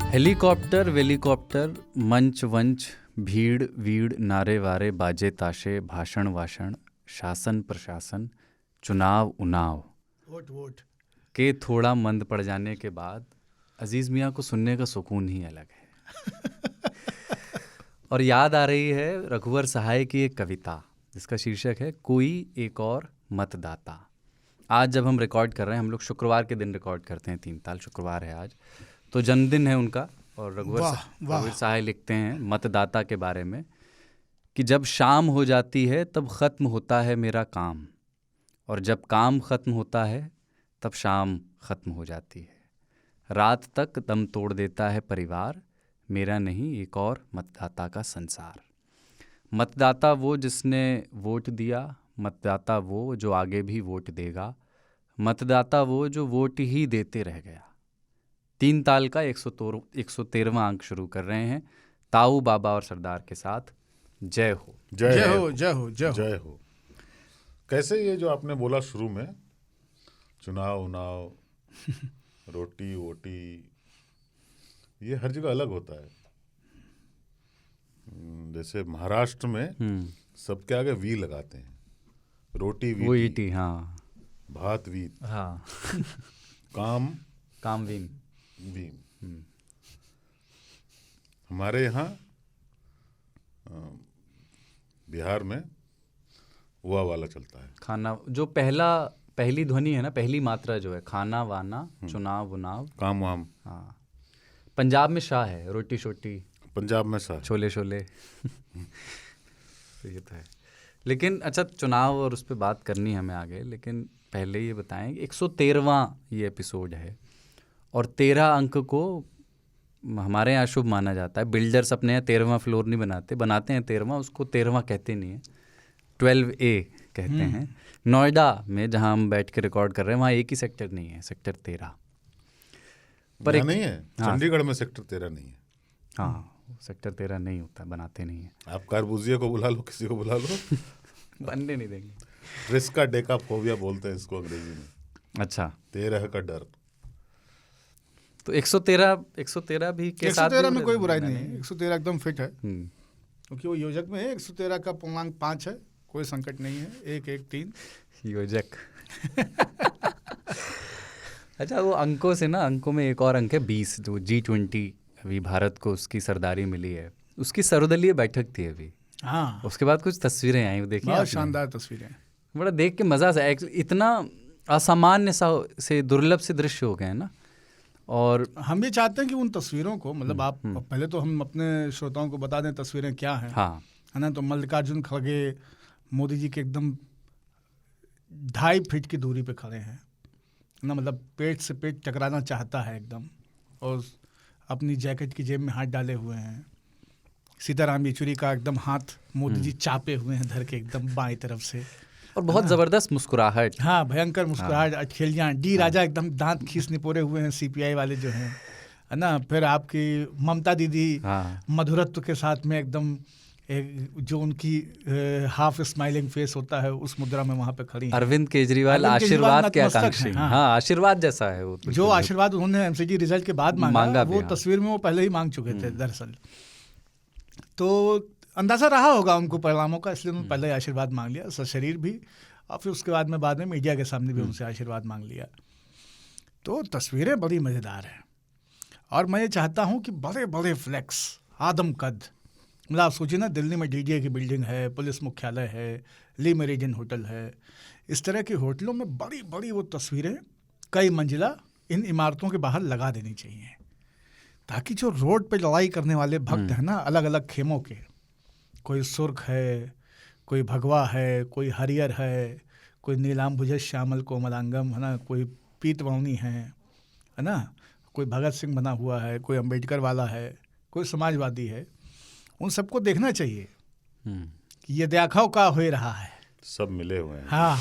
Helicopter वेलीकॉप्टर, मंच वंच, भीड़ वीड़, नारे वारे, बाजे ताशे, भाषण वाषण, शासन प्रशासन, चुनाव उनाव वोट के थोड़ा मंद पड़ जाने के बाद अजीज़ मियाँ को सुनने का सुकून ही अलग है। और याद आ रही है रघुवर सहाय की एक कविता जिसका शीर्षक है कोई एक और मतदाता। आज जब हम रिकॉर्ड कर रहे हैं, हम लोग शुक्रवार के दिन रिकॉर्ड करते हैं, 3 ताल शुक्रवार है आज, तो जन्मदिन है उनका। और रघुवर सहाय लिखते हैं मतदाता के बारे में कि जब शाम हो जाती है तब ख़त्म होता है मेरा काम, और जब काम ख़त्म होता है तब शाम ख़त्म हो जाती है। रात तक दम तोड़ देता है परिवार, मेरा नहीं एक और मतदाता का संसार। मतदाता वो जिसने वोट दिया, मतदाता वो जो आगे भी वोट देगा, मतदाता वो जो वोट ही देते रह गया। 3 ताल का 113वां अंक शुरू कर रहे हैं ताऊ बाबा और सरदार के साथ। जय हो जय हो जय हो जय हो जय हो। कैसे ये जो आपने बोला शुरू में, चुनाव उनाव, रोटी वोटी, ये हर जगह अलग होता है। जैसे महाराष्ट्र में सबके आगे वी लगाते हैं, रोटी वी, हाँ, भात वी, हाँ, काम वीन। हमारे यहाँ बिहार में हुआ वाला चलता है। खाना जो पहली ध्वनि है ना, पहली मात्रा जो है, खाना वाना, चुनाव उनाव, काम वाम। हाँ, पंजाब में शाह है, रोटी शोटी, पंजाब में शाह, छोले शोले। तो ये तो है। लेकिन अच्छा, चुनाव और उस पर बात करनी है हमें आगे, लेकिन पहले ये बताएं 113वां ये एपिसोड है और 13 अंक को हमारे यहाँ शुभ माना जाता है। बिल्डर्स अपने यहाँ 13वां फ्लोर नहीं बनाते हैं 13वां, उसको 13वां कहते नहीं है, 12A कहते हैं। नोएडा में जहाँ हम बैठ के रिकॉर्ड कर रहे हैं वहाँ एक ही सेक्टर नहीं है, सेक्टर 13 पर नहीं है। चंडीगढ़ में सेक्टर 13 नहीं है। हाँ, सेक्टर 13 नहीं होता, बनाते नहीं है। आप कारबूजिया को बुला लो, किसी को बुला लो, बनने नहीं देंगे। रिस्का डेकाफोबिया बोलते हैं इसको अंग्रेजी में। अच्छा, 13 का डर। तो 113 भी के साथ 113 में कोई बुराई नहीं है। 113 एकदम फिट है क्योंकि वो योजक में है। 113 का पूर्णांक 5 है, कोई संकट नहीं है। 113 योजक। अच्छा, वो अंकों से ना, अंकों में एक और अंक है 20, जो G20 अभी भारत को उसकी सरदारी मिली है, उसकी सर्वदलीय बैठक थी अभी। हाँ, उसके बाद कुछ तस्वीरें आई, वो देखिए, बहुत शानदार तस्वीरें, बड़ा देख के मज़ा सा। इतना असामान्य सा से दुर्लभ से दृश्य हो गए हैं ना। और हम भी चाहते हैं कि उन तस्वीरों को, मतलब आप पहले तो हम अपने श्रोताओं को बता दें तस्वीरें क्या हैं। हाँ, है ना। तो मल्लिकार्जुन खड़गे मोदी जी के एकदम 2.5 फीट की दूरी पे खड़े हैं ना, मतलब पेट से पेट टकराना चाहता है एकदम, और अपनी जैकेट की जेब में हाथ डाले हुए हैं। सीताराम येचुरी का एकदम हाथ मोदी जी चापे हुए हैं धर के एकदम बाएं तरफ से, और बहुत ज़बरदस्त मुस्कुराहट। हाँ, भयंकर मुस्कुराहट, अठखेलियाँ, डी राजा एकदम दांत खींच निपोरे हुए हैं, CPI वाले जो हैं, है ना। फिर आपकी ममता दीदी मधुरत्व के साथ में एकदम जो उनकी हाफ स्माइलिंग फेस होता है उस मुद्रा में वहाँ पे खड़ी हैं। अरविंद केजरीवाल आशीर्वाद के आकांक्षी। हाँ, आशीर्वाद जैसा है वो, जो आशीर्वाद उन्होंने MCG रिजल्ट के बाद मांगा वो तस्वीर में वो पहले ही मांग चुके थे दरअसल। तो अंदाज़ा रहा होगा उनको परिणामों का, इसलिए उन्होंने पहले आशीर्वाद मांग लिया, सशरीर भी, और फिर उसके बाद में मीडिया के सामने भी उनसे आशीर्वाद मांग लिया। तो तस्वीरें बड़ी मज़ेदार हैं, और मैं ये चाहता हूँ कि बड़े बड़े फ्लैक्स, आदम कद, मतलब आप सोचिए ना, दिल्ली में DDA की बिल्डिंग है, पुलिस मुख्यालय है, ली मेरिडियन होटल है, इस तरह के होटलों में बड़ी बड़ी वो तस्वीरें कई मंजिला इन इमारतों के बाहर लगा देनी चाहिए, ताकि जो रोड पे लड़ाई करने वाले भक्त हैं ना, अलग अलग खेमों के, कोई सुर्ख है, कोई भगवा है, कोई हरियर है, कोई नीलाम्बुज श्यामल कोमलांगम, है ना, कोई पीतवर्णी है ना, कोई भगत सिंह बना हुआ है, कोई अंबेडकर वाला है, कोई समाजवादी है, उन सबको देखना चाहिए कि ये देखाव का हो रहा है। सब मिले हुए हैं। हाँ,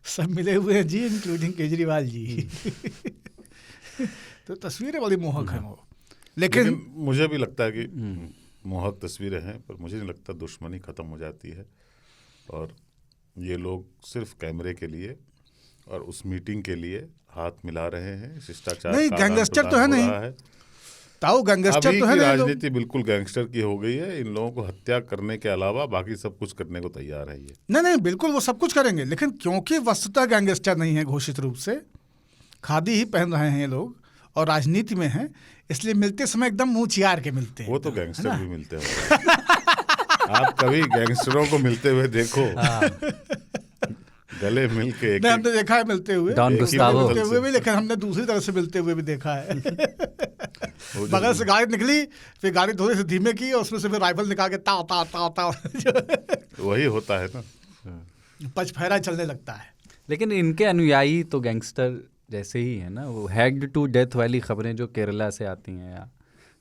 सब मिले हुए हैं जी, इंक्लूडिंग केजरीवाल जी। तो तस्वीरें बड़ी मोहक हैं वो। लेकिन मुझे भी लगता है कि मोहक तस्वीरें हैं, पर मुझे नहीं लगता दुश्मनी ख़त्म हो जाती है, और ये लोग सिर्फ कैमरे के लिए और उस मीटिंग के लिए हाथ मिला रहे हैं, शिष्टाचार नहीं, गैंगस्टर तो है नहीं, ताऊ गैंगस्टर तो है नहीं। राजनीति बिल्कुल गैंगस्टर की हो गई है। इन लोगों को हत्या करने के अलावा बाकी सब कुछ करने को तैयार है ये। नहीं, बिल्कुल वो सब कुछ करेंगे, लेकिन क्योंकि वस्तुतः गैंगस्टर नहीं है घोषित रूप से, खादी ही पहन रहे हैं ये लोग और राजनीति में हैं, इसलिए मिलते समय एकदम मुंह चियार के मिलते हैं। वो तो गैंगस्टर भी मिलते हैं। आप कभी गैंगस्टरों को मिलते हुए देखो, गले मिल के। नहीं, हमने देखा है मिलते हुए, मिलते हुए भी, लेकिन हमने दूसरी तरह से मिलते हुए भी देखा है। बगल से गाड़ी निकली, फिर गाड़ी थोड़ी सी धीमे की और उसमें से फिर राइफल निकाल के ताव ताव ताव ताव। वही होता है ना, पचफेरा चलने लगता है। लेकिन इनके अनुयायी तो गैंगस्टर जैसे ही है ना। वो हैग्ड टू डेथ वाली खबरें जो केरला से आती हैं या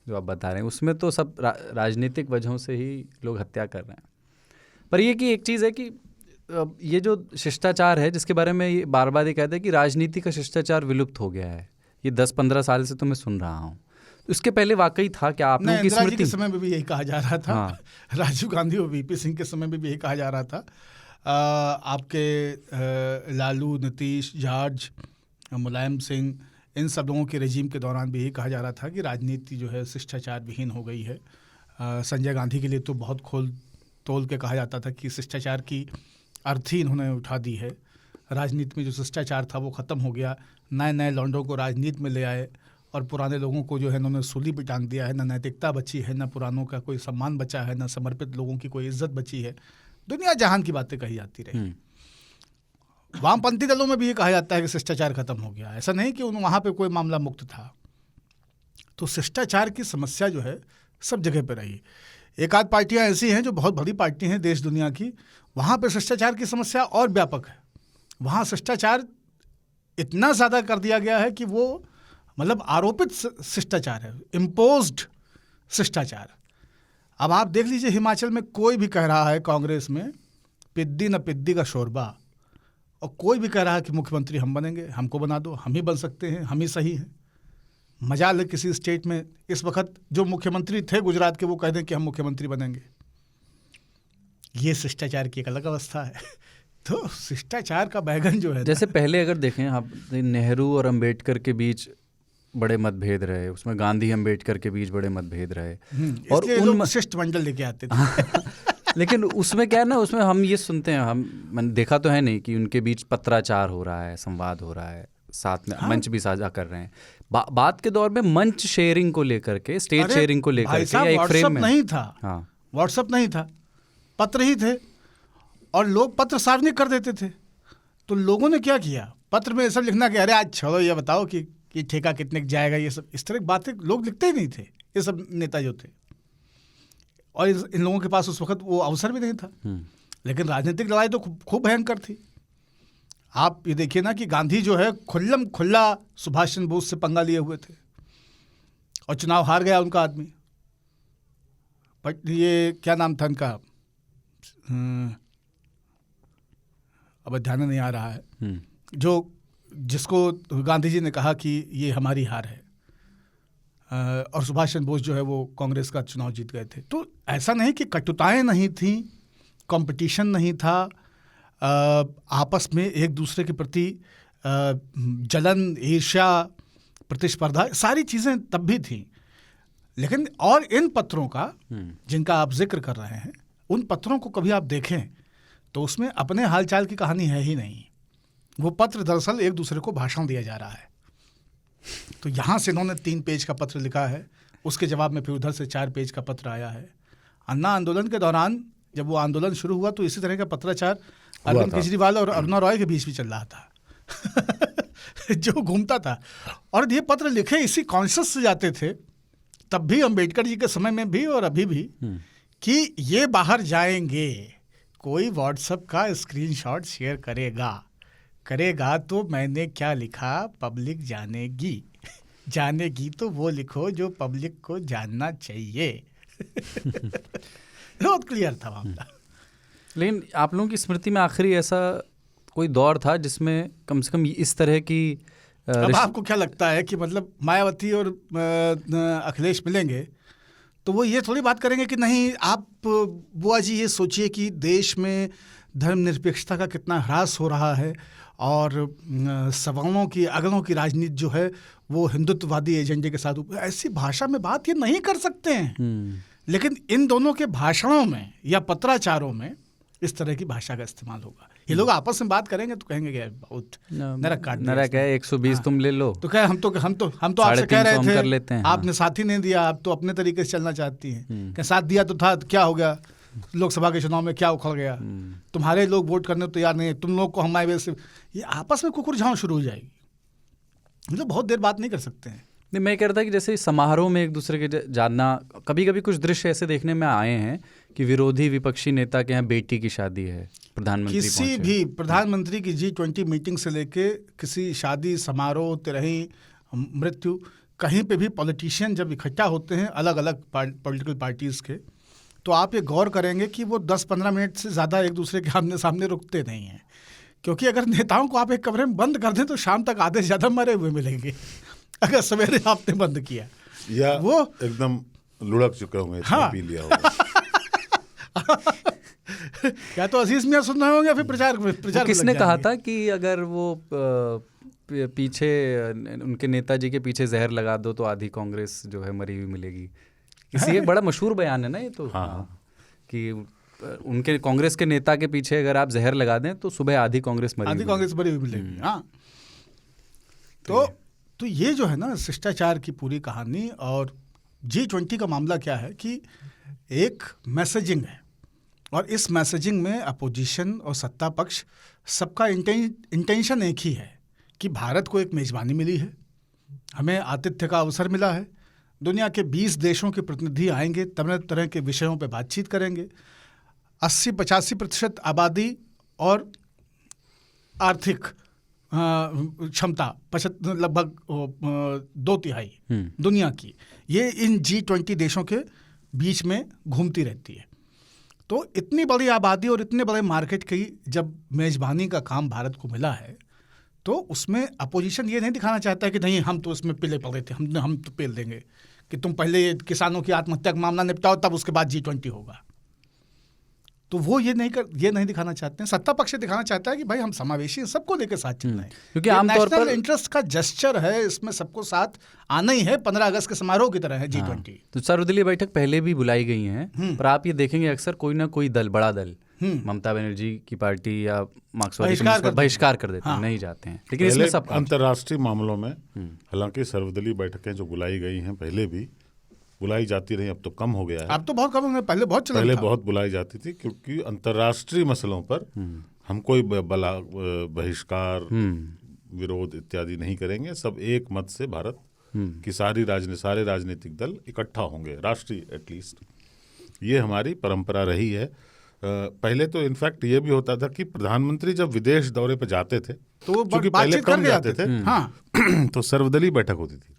जो आप बता रहे हैं, उसमें तो सब राजनीतिक वजहों से ही लोग हत्या कर रहे हैं। पर ये कि एक चीज़ है कि ये जो शिष्टाचार है जिसके बारे में ये बार बार ये कहते हैं कि राजनीति का शिष्टाचार विलुप्त हो गया है, ये 10-15 साल से तो मैं सुन रहा हूँ। उसके पहले वाकई था क्या? आप लोगों की स्मृति के समय में भी यही कहा जा रहा था। हाँ। राजीव गांधी और वीपी सिंह के समय में भी यही कहा जा रहा था। आपके लालू, नीतीश, जॉर्ज, मुलायम सिंह, इन सब लोगों के रजीम के दौरान भी यही कहा जा रहा था कि राजनीति जो है शिष्टाचार विहीन हो गई है। संजय गांधी के लिए तो बहुत खोल तोल के कहा जाता था कि शिष्टाचार की अर्थ ही इन्होंने उठा दी है। राजनीति में जो शिष्टाचार था वो ख़त्म हो गया। नए नए लौंडों को राजनीति में ले आए और पुराने लोगों को जो है इन्होंने सूली पे टांग दिया है। न नैतिकता बची है, न पुरानों का कोई सम्मान बचा है, न समर्पित लोगों की कोई इज्जत बची है। दुनिया जहान की बातें कही जाती रही। वामपंथी दलों में भी ये कहा जाता है कि शिष्टाचार खत्म हो गया। ऐसा नहीं कि वहाँ पे कोई मामला मुक्त था। तो शिष्टाचार की समस्या जो है सब जगह पे रही। एक आध पार्टियां ऐसी हैं जो बहुत बड़ी पार्टी हैं देश दुनिया की, वहाँ पे शिष्टाचार की समस्या और व्यापक है। वहाँ शिष्टाचार इतना ज़्यादा कर दिया गया है कि वो मतलब आरोपित शिष्टाचार है, इम्पोज्ड शिष्टाचार। अब आप देख लीजिए, हिमाचल में कोई भी कह रहा है कांग्रेस में पिद्दी न पिद्दी का शोरबा, और कोई भी कह रहा है कि मुख्यमंत्री हम बनेंगे, हमको बना दो, हम ही बन सकते हैं, हम ही सही हैं। मजाल है किसी स्टेट में इस वक्त जो मुख्यमंत्री थे गुजरात के, वो कह दें कि हम मुख्यमंत्री बनेंगे। ये शिष्टाचार की एक अलग अवस्था है। तो शिष्टाचार का बैगन जो है, जैसे पहले अगर देखें आप, नेहरू और अंबेडकर के बीच बड़े मतभेद रहे, उसमें गांधी अंबेडकर के बीच बड़े मतभेद रहे, और उन शिष्टमंडल लेके आते थे। लेकिन उसमें क्या है ना, उसमें हम ये सुनते हैं, मैंने देखा तो है नहीं कि उनके बीच पत्राचार हो रहा है, संवाद हो रहा है, साथ में मंच भी साझा कर रहे हैं। बात के दौर में मंच शेयरिंग को लेकर के, स्टेज शेयरिंग को लेकर के, या एक फ्रेम में नहीं था। हाँ, व्हाट्सएप नहीं था, पत्र ही थे, और लोग पत्र सार्वजनिक कर देते थे। तो लोगों ने क्या किया, पत्र में ये सब लिखना कि अरे आज छोड़ो, ये बताओ कि ठेका कितने जाएगा, ये सब इस तरह की बातें लोग लिखते ही नहीं थे, ये सब नेता जो थे। और इन लोगों के पास उस वक्त वो अवसर भी नहीं था। लेकिन राजनीतिक लड़ाई तो खूब भयंकर थी। आप ये देखिए ना कि गांधी जो है खुला सुभाष चंद्र बोस से पंगा लिए हुए थे, और चुनाव हार गया उनका आदमी। बट ये क्या नाम था इनका, अब ध्यान नहीं आ रहा है, जो जिसको गांधी जी ने कहा कि ये हमारी हार है, और सुभाष चंद्र बोस जो है वो कांग्रेस का चुनाव जीत गए थे। तो ऐसा नहीं कि कटुताएं नहीं थी, कंपटीशन नहीं था, आपस में एक दूसरे के प्रति जलन, ईर्ष्या, प्रतिस्पर्धा, सारी चीज़ें तब भी थी। लेकिन और इन पत्रों का जिनका आप जिक्र कर रहे हैं, उन पत्रों को कभी आप देखें तो उसमें अपने हालचाल की कहानी है ही नहीं। वो पत्र दरअसल एक दूसरे को भाषण दिया जा रहा है। तो यहाँ से इन्होंने 3 पेज का पत्र लिखा है, उसके जवाब में फिर उधर से 4 पेज का पत्र आया है। अन्ना आंदोलन के दौरान जब वो आंदोलन शुरू हुआ तो इसी तरह का पत्राचार अरविंद केजरीवाल और अरुणा रॉय के बीच भी चल रहा था। जो घूमता था। और ये पत्र लिखे इसी कॉन्शियस से जाते थे, तब भी अम्बेडकर जी के समय में भी और अभी भी, कि ये बाहर जाएंगे, कोई व्हाट्सएप का स्क्रीनशॉट शेयर करेगा तो मैंने क्या लिखा पब्लिक जानेगी तो वो लिखो जो पब्लिक को जानना चाहिए। बहुत क्लियर था मामला। लेकिन आप लोगों की स्मृति में आखिरी ऐसा कोई दौर था जिसमें कम से कम इस तरह की अब आपको क्या लगता है कि मतलब मायावती और अखिलेश मिलेंगे तो वो ये थोड़ी बात करेंगे कि नहीं आप बुआ जी ये सोचिए कि देश में धर्मनिरपेक्षता का कितना ह्रास हो रहा है और सवर्णों की अगलों की राजनीति जो है वो हिंदुत्ववादी एजेंडे के साथ, ऐसी भाषा में बात ये नहीं कर सकते हैं। लेकिन इन दोनों के भाषणों में या पत्राचारों में इस तरह की भाषा का इस्तेमाल होगा। ये लोग आपस में बात करेंगे तो कहेंगे कि बहुत नरक है, 120 तुम ले लो, तो कहे हम तो आपसे कह रहे थे, आपने साथ ही नहीं दिया, आप तो अपने तरीके से चलना चाहती हैं। क्या साथ दिया तो था, क्या हो गया, लोकसभा के चुनाव में क्या उखड़ गया, तुम्हारे लोग वोट करने को तैयार नहीं है, तुम लोग को हमारे वजह से, ये आपस में कुकुरझांव शुरू हो जाएगी। मतलब बहुत देर बात नहीं कर सकते हैं। नहीं, मैं कह रहा था कि जैसे समारोह में एक दूसरे के जानना, कभी कभी कुछ दृश्य ऐसे देखने में आए हैं कि विरोधी विपक्षी नेता के यहाँ बेटी की शादी है, प्रधानमंत्री किसी भी प्रधानमंत्री की G20 मीटिंग से लेके किसी शादी समारोह, तिरही, मृत्यु, कहीं पे भी पॉलिटिशियन जब इकट्ठा होते हैं अलग अलग पॉलिटिकल पार्टीज़ के, तो आप ये गौर करेंगे कि वो 10-15 मिनट से ज़्यादा एक दूसरे के आमने सामने रुकते नहीं हैं। क्योंकि अगर नेताओं को आप एक कमरे में बंद कर दें तो शाम तक आधे से ज़्यादा मरे हुए मिलेंगे अगर सवेरे आपने बंद किया, या वो एकदम लुढ़क चुके होंगे, हाँ, पी लिया होगा क्या तो अजीज मियां सुन रहे होंगे, फिर प्रचार किसने कहा था कि अगर वो पीछे उनके नेताजी के पीछे जहर लगा दो तो आधी कांग्रेस जो है मरी हुई मिलेगी। इसी एक बड़ा मशहूर बयान है ना ये तो, हाँ, कि उनके कांग्रेस के नेता के पीछे अगर आप जहर लगा दें तो सुबह आधी कांग्रेस मरी हुई मिलेगी। हाँ, तो ये जो है ना शिष्टाचार की पूरी कहानी। और G20 का मामला क्या है कि एक मैसेजिंग है, और इस मैसेजिंग में अपोजिशन और सत्ता पक्ष सबका इंटेंशन एक ही है कि भारत को एक मेज़बानी मिली है, हमें आतिथ्य का अवसर मिला है, दुनिया के 20 देशों के प्रतिनिधि आएंगे, तरह तरह के विषयों पर बातचीत करेंगे, 80-85% आबादी और आर्थिक क्षमता लगभग 2/3 दुनिया की, ये इन G20 देशों के बीच में घूमती रहती है। तो इतनी बड़ी आबादी और इतने बड़े मार्केट की जब मेज़बानी का काम भारत को मिला है, तो उसमें अपोजिशन ये नहीं दिखाना चाहता है कि नहीं हम तो इसमें पीले पड़े थे, हम तो पेल देंगे, कि तुम पहले किसानों की आत्महत्या का मामला निपटाओ तब उसके बाद G20 होगा। तो वो ये नहीं दिखाना चाहते हैं। सत्ता पक्ष दिखाना चाहता है कि भाई हम समावेशी हैं, सबको लेकर साथ चल रहे हैं, क्योंकि आमतौर पर इंटरेस्ट का जेस्चर है, इसमें सबको साथ आना ही है। 15 अगस्त के समारोह की तरह है G20। तो सर्वदलीय बैठक पहले भी बुलाई गई हैं, पर आप ये देखेंगे अक्सर कोई ना कोई दल, बड़ा दल, ममता बनर्जी की पार्टी या मार्क्सवादी बहिष्कार कर देते हैं, नहीं जाते हैं। लेकिन इसमें सब अंतर्राष्ट्रीय मामलों में हालांकि सर्वदलीय बैठकें जो बुलाई गई हैं, पहले भी बुलाई जाती रही, अब तो कम हो गया है। अब तो बहुत कम हो गया, पहले बहुत बुलाई जाती थी, क्योंकि अंतर्राष्ट्रीय मसलों पर हम कोई बहिष्कार, विरोध इत्यादि नहीं करेंगे। सब एक मत से भारत की सारे राजनीतिक दल इकट्ठा होंगे, राष्ट्रीय एटलीस्ट, ये हमारी परंपरा रही है। पहले तो इनफैक्ट ये भी होता था कि प्रधानमंत्री जब विदेश दौरे पर जाते थे तो क्योंकि पहले कम जाते थे, हाँ, तो सर्वदलीय बैठक होती थी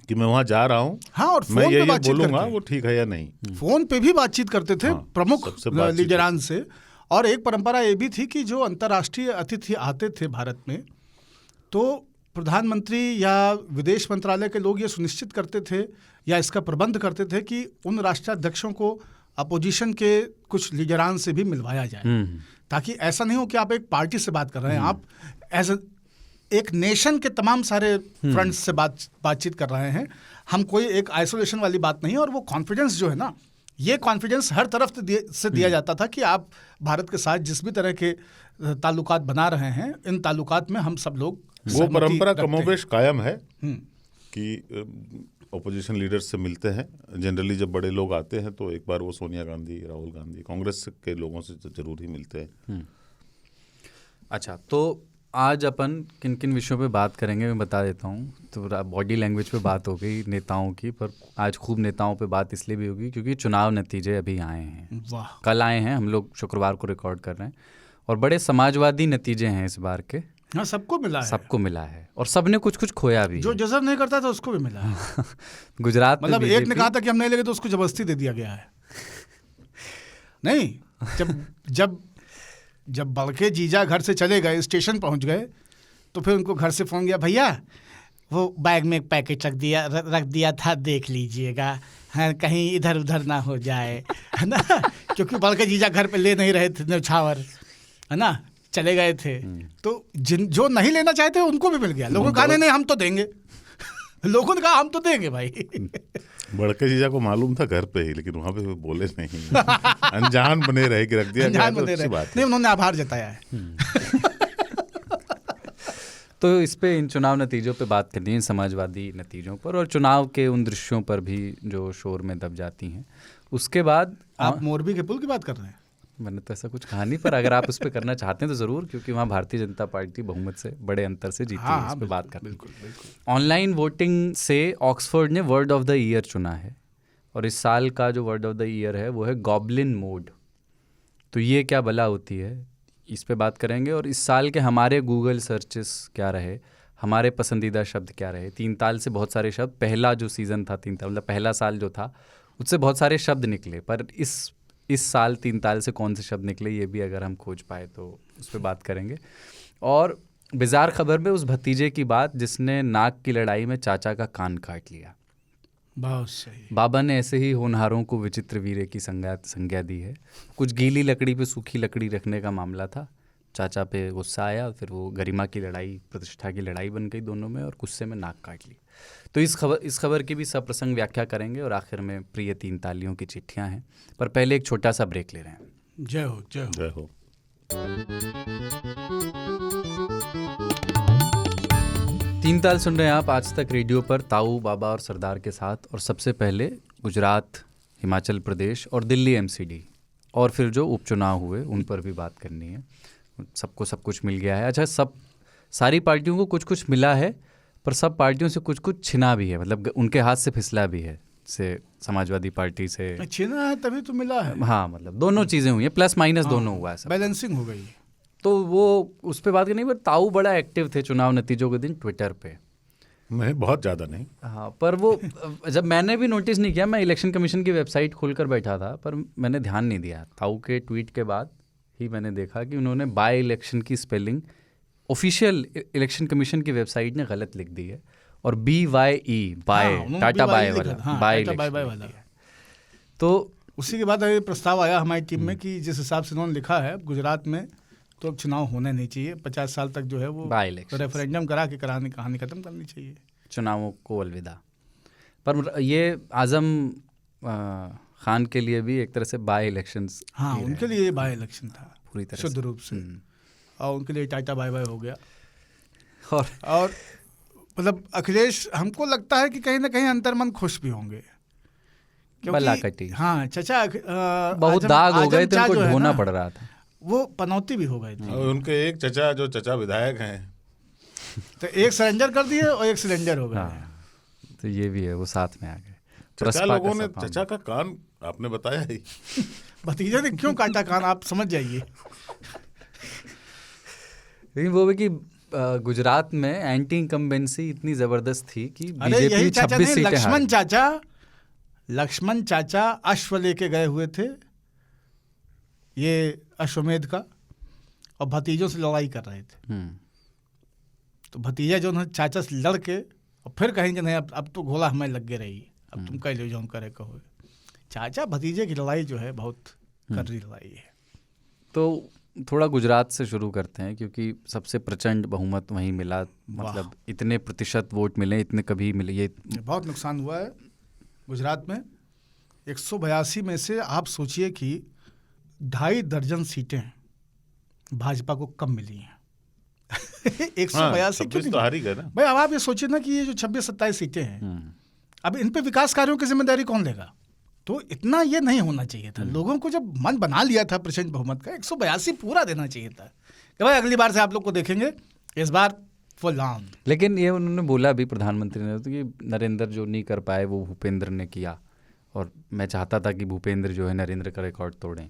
कि मैं वहां जा रहा हूँ, हाँ, और मैं ये बोलूंगा वो ठीक है या नहीं। फोन पे भी बातचीत करते थे, हाँ, प्रमुख लीडरान से। और एक परंपरा ये भी थी कि जो अंतर्राष्ट्रीय अतिथि आते थे भारत में, तो प्रधानमंत्री या विदेश मंत्रालय के लोग ये सुनिश्चित करते थे या इसका प्रबंध करते थे कि उन राष्ट्राध्यक्षों को अपोजिशन के कुछ लीडरान से भी मिलवाया जाए, ताकि ऐसा नहीं हो कि आप एक पार्टी से बात कर रहे हैं, आप एज एक नेशन के तमाम सारे फ्रंट्स से बातचीत कर रहे हैं। हम कोई एक आइसोलेशन वाली बात नहीं है। और वो कॉन्फिडेंस जो है ना, ये कॉन्फिडेंस हर तरफ से दिया जाता था कि आप भारत के साथ जिस भी तरह के ताल्लुकात बना रहे हैं, इन ताल्लुकात में हम सब लोग, वो परंपरा कमोबेश कायम है कि ओपोजिशन लीडर्स से मिलते हैं। जनरली जब बड़े लोग आते हैं तो एक बार वो सोनिया गांधी, राहुल गांधी, कांग्रेस के लोगों से जरूर ही मिलते हैं। अच्छा, तो आज अपन किन किन विषयों पे बात करेंगे मैं बता देता हूँ। तो बॉडी लैंग्वेज पे बात हो गई नेताओं की, पर आज खूब नेताओं पे बात इसलिए भी होगी क्योंकि चुनाव नतीजे अभी आए हैं, कल आए हैं, हम लोग शुक्रवार को रिकॉर्ड कर रहे हैं, और बड़े समाजवादी नतीजे हैं इस बार के। हाँ, सबको मिला है और सबने कुछ कुछ खोया भी, जो डिजर्व नहीं करता था उसको भी मिला है। गुजरात मतलब एक ने कहा था कि हम नहीं लेंगे तो उसको जबरदस्ती दे दिया गया है। नहीं, जब बड़के जीजा घर से चले गए, स्टेशन पहुंच गए, तो फिर उनको घर से फोन गया, भैया वो बैग में एक पैकेट रख दिया था, देख लीजिएगा, हाँ, कहीं इधर उधर ना हो जाए, है ना, क्योंकि बड़के जीजा घर पे ले नहीं रहे थे न्यौछावर, है ना, चले गए थे, तो जो नहीं लेना चाहते उनको भी मिल गया। लोगों ने कहा नहीं हम तो देंगे, लोगों ने कहा हम तो देंगे भाई। बड़के जीजा को मालूम था घर पे ही, लेकिन वहां पे बोले नहीं, अनजान बने रहे कि रख दिया गया, तो अच्छी बात है। नहीं, उन्होंने आभार जताया है। तो इस पे इन चुनाव नतीजों पे बात करनी है, समाजवादी नतीजों पर, और चुनाव के उन दृश्यों पर भी जो शोर में दब जाती हैं। उसके बाद आप मोरबी के पुल की बात कर रहे हैं? मैंने तो ऐसा कुछ कहा नहीं, पर अगर आप उस पर करना चाहते हैं तो ज़रूर, क्योंकि वहाँ भारतीय जनता पार्टी बहुमत से बड़े अंतर से जीती है। इस पर बात करते हैं। बिल्कुल। ऑनलाइन वोटिंग से ऑक्सफोर्ड ने वर्ड ऑफ द ईयर चुना है, और इस साल का जो वर्ड ऑफ द ईयर है वो है गॉब्लिन मोड। तो ये क्या बला होती है, इस पे बात करेंगे। और इस साल के हमारे गूगल सर्चेस क्या रहे, हमारे पसंदीदा शब्द क्या रहे। 3 ताल से बहुत सारे शब्द, पहला जो सीज़न था 3 ताल, मतलब पहला साल जो था, उससे बहुत सारे शब्द निकले, पर इस साल 3 ताल से कौन से शब्द निकले ये भी अगर हम खोज पाए तो उस पर बात करेंगे। और बिजार खबर में उस भतीजे की बात जिसने नाक की लड़ाई में चाचा का कान काट लिया। बहुत सही। बाबा ने ऐसे ही होनहारों को विचित्र वीरे की संज्ञा दी है। कुछ गीली लकड़ी पे सूखी लकड़ी रखने का मामला था, चाचा पे गुस्सा आया, फिर वो गरिमा की लड़ाई, प्रतिष्ठा की लड़ाई बन गई दोनों में, और गुस्से में नाक काट ली। तो इस खबर की भी सप्रसंग व्याख्या करेंगे, और आखिर में प्रिय 3 तालियों की चिट्ठियां हैं। पर पहले एक छोटा सा ब्रेक ले रहे हैं। जय हो, जय हो, जय हो। 3 ताल सुन रहे हैं आप आज तक रेडियो पर, ताऊ, बाबा और सरदार के साथ। और सबसे पहले गुजरात, हिमाचल प्रदेश और दिल्ली एमसीडी, और फिर जो उपचुनाव हुए उन पर भी बात करनी है। सबको सब कुछ मिल गया है। अच्छा, सारी पार्टियों को कुछ कुछ मिला है, पर सब पार्टियों से कुछ कुछ छिना भी है, मतलब उनके हाथ से फिसला भी है। से समाजवादी पार्टी से छिना है तभी तो मिला है। हाँ, मतलब दोनों चीज़ें हुई हैं, प्लस माइनस दोनों हुआ है, सब बैलेंसिंग हो गई। तो वो उस पर बात करनी। पर ताऊ बड़ा एक्टिव थे चुनाव नतीजों के दिन ट्विटर पे। नहीं, बहुत ज़्यादा नहीं। हाँ, पर वो जब मैंने भी नोटिस नहीं किया, मैं इलेक्शन कमीशन की वेबसाइट खोलकर बैठा था, पर मैंने ध्यान नहीं दिया। ताऊ के ट्वीट के बाद ही मैंने देखा कि उन्होंने बाय इलेक्शन की स्पेलिंग ऑफिशियल इलेक्शन कमीशन की वेबसाइट ने गलत लिख दी है, और BYE बाय, टाटा बाय वाला, बाय वाला। तो उसी के बाद ये प्रस्ताव आया हमारी टीम में कि जिस हिसाब से उन्होंने लिखा है गुजरात में, तो अब चुनाव होने नहीं चाहिए। 50 साल तक जो है वो रेफरेंडम करा के कहानी खत्म करनी चाहिए, चुनावों को अलविदा। पर ये आजम खान के लिए भी एक तरह से बाय इलेक्शंस, हाँ, उनके लिए ये बाय इलेक्शन था पूरी तरह शुद्ध रूप से, और उनके लिए टाटा बाय बाय हो गया। और मतलब अखिलेश, हमको लगता है कि कहीं ना कहीं अंतर्मन खुश भी होंगे, क्योंकि हाँ, चचा बहुत दाग हो गए थे, उनको ढोना पड़ रहा था, वो पनौती भी हो गई थी। और उनके एक चचा जो चचा विधायक हैं, तो एक सरेंडर कर दिए और एक सिलेंडर हो गया। तो ये भी है, वो साथ में आ गए। चचा लोगों ने चचा का कान आपने बताया ही, भतीजे ने क्यों काटा कान, आप समझ जाइए। लेकिन वो भी कि गुजरात में एंटी इनकम्बेंसी इतनी जबरदस्त थी कि बीजेपी 26 सीटें हारी। लक्ष्मण चाचा अश्व लेके गए हुए थे, ये अश्वमेध का, और भतीजों से लड़ाई कर रहे थे। तो भतीजा जो चाचा से लड़ के और फिर कहेंगे नहीं अब तो घोला हमें लग गए रही, अब तुम कह लो जो हम करे कहो। चाचा भतीजे की लड़ाई जो है बहुत कर्री लड़ाई है। तो थोड़ा गुजरात से शुरू करते हैं, क्योंकि सबसे प्रचंड बहुमत वहीं मिला, मतलब इतने प्रतिशत वोट मिले, इतने कभी मिले। ये बहुत नुकसान हुआ है गुजरात में। 182 में से आप सोचिए कि 2.5 दर्जन सीटें भाजपा को कम मिली हैं। 182 क्यों तो हारी गए ना भाई। अब आप ये सोचिए ना कि ये जो 26-27 सीटें हैं, अब इन पे विकास कार्यों की जिम्मेदारी कौन लेगा? तो इतना ये नहीं होना चाहिए था। लोगों को जब मन बना लिया था प्रचंड बहुमत का, 182 पूरा देना चाहिए था कि भाई अगली बार से आप लोग को देखेंगे, इस बार फुल ऑन। लेकिन ये उन्होंने बोला भी, प्रधानमंत्री ने, तो कि नरेंद्र जो नहीं कर पाए वो भूपेंद्र ने किया, और मैं चाहता था कि भूपेंद्र जो है नरेंद्र का रिकॉर्ड तोड़ें।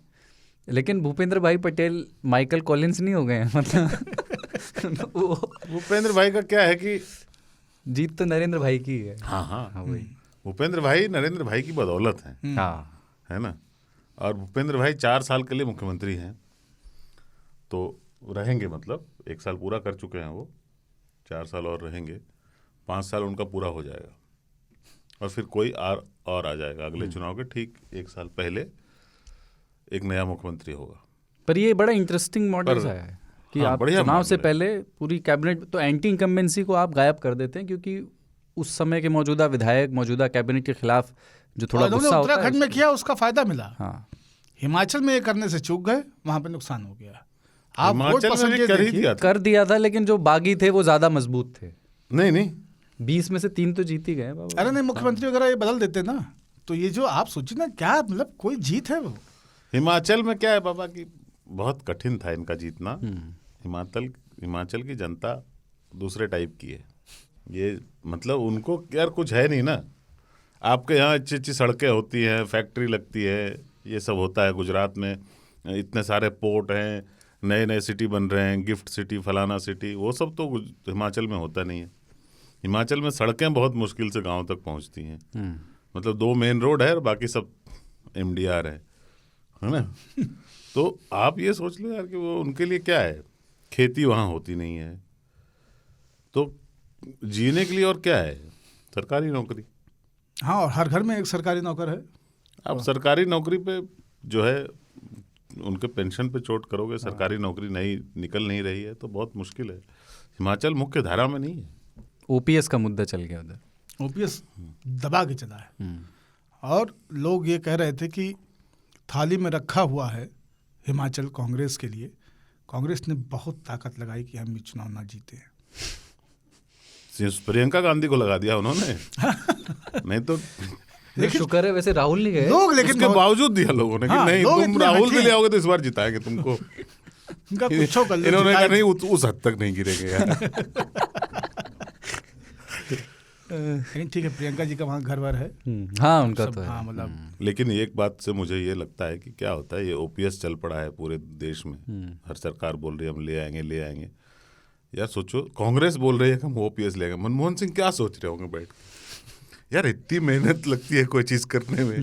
लेकिन भूपेंद्र भाई पटेल माइकल कॉलिंस नहीं हो गए हैं, मतलब भूपेंद्र भाई का क्या है कि जीत तो नरेंद्र भाई की है। हाँ, वही भूपेंद्र भाई नरेंद्र भाई की बदौलत है, है ना। और भूपेंद्र भाई 4 साल के लिए मुख्यमंत्री हैं, तो रहेंगे, मतलब 1 साल पूरा कर चुके हैं वो, 4 साल और रहेंगे, 5 साल उनका पूरा हो जाएगा, और फिर कोई और आ जाएगा अगले चुनाव के ठीक 1 साल पहले, एक नया मुख्यमंत्री होगा। पर ये बड़ा इंटरेस्टिंग मॉडल है। कि आप चुनाव से पहले पूरी कैबिनेट, तो एंटी इनकम्बेंसी को आप गायब कर देते हैं क्योंकि उस समय के मौजूदा विधायक मौजूदा कैबिनेट के खिलाफ जो थोड़ा गुस्सा होता है। उत्तराखंड में किया, उसका फायदा मिला। हाँ, हिमाचल में ये करने से चूक गए, वहां पे नुकसान हो गया। आप वोट कर दिया था, लेकिन जो बागी थे वो ज्यादा मजबूत थे। नहीं 20 में से 3 तो जीत ही गए बाबा। अरे नहीं, मुख्यमंत्री वगैरह ये बदल देते ना, तो ये जो आप सोचिए ना, क्या मतलब कोई जीत है वो। हिमाचल में क्या है बाबा कि बहुत कठिन था इनका जीतना। हिमाचल की जनता दूसरे टाइप की है। ये मतलब उनको यार कुछ है नहीं ना। आपके यहाँ अच्छी अच्छी सड़कें होती हैं, फैक्ट्री लगती है, ये सब होता है। गुजरात में इतने सारे पोर्ट हैं, नए नए सिटी बन रहे हैं, गिफ्ट सिटी, फलाना सिटी, वो सब तो हिमाचल में होता नहीं है। हिमाचल में सड़कें बहुत मुश्किल से गांव तक पहुंचती हैं। मतलब 2 मेन रोड है और बाकी सब MDR है ना। तो आप ये सोच लो यार कि वो उनके लिए क्या है, खेती वहाँ होती नहीं है, तो जीने के लिए और क्या है, सरकारी नौकरी। हाँ, और हर घर में एक सरकारी नौकर है। आप सरकारी नौकरी पे जो है उनके पेंशन पे चोट करोगे, सरकारी नौकरी नहीं निकल नहीं रही है तो बहुत मुश्किल है। हिमाचल मुख्य धारा में नहीं है। OPS का मुद्दा चल गया उधर, OPS दबा के चला है। और लोग ये कह रहे थे कि थाली में रखा हुआ है हिमाचल कांग्रेस के लिए। कांग्रेस ने बहुत ताकत लगाई कि हम ये चुनाव ना जीते। प्रियंका गांधी को लगा दिया उन्होंने। नहीं तो शुक्र है वैसे राहुल नहीं गए लोग, लेकिन उसके बावजूद दिया लोगों ने कि नहीं तुम राहुल भी ले आओगे तो इस बार जिताएंगे तुमको। इन्होंने कहा नहीं, उस हद तक नहीं गिरेंगे यार। ठीक है, प्रियंका जी का वहाँ घर वर है। हाँ, उनका तो है। हाँ, मतलब लेकिन एक बात से मुझे ये लगता है कि क्या होता है, ये OPS चल पड़ा है पूरे देश में। हर सरकार बोल रही है हम ले आएंगे। यार सोचो, कांग्रेस बोल रही है कि हम OPS ले आएंगे। मनमोहन सिंह क्या सोच रहे होंगे बैठ के, यार इतनी मेहनत लगती है कोई चीज करने में,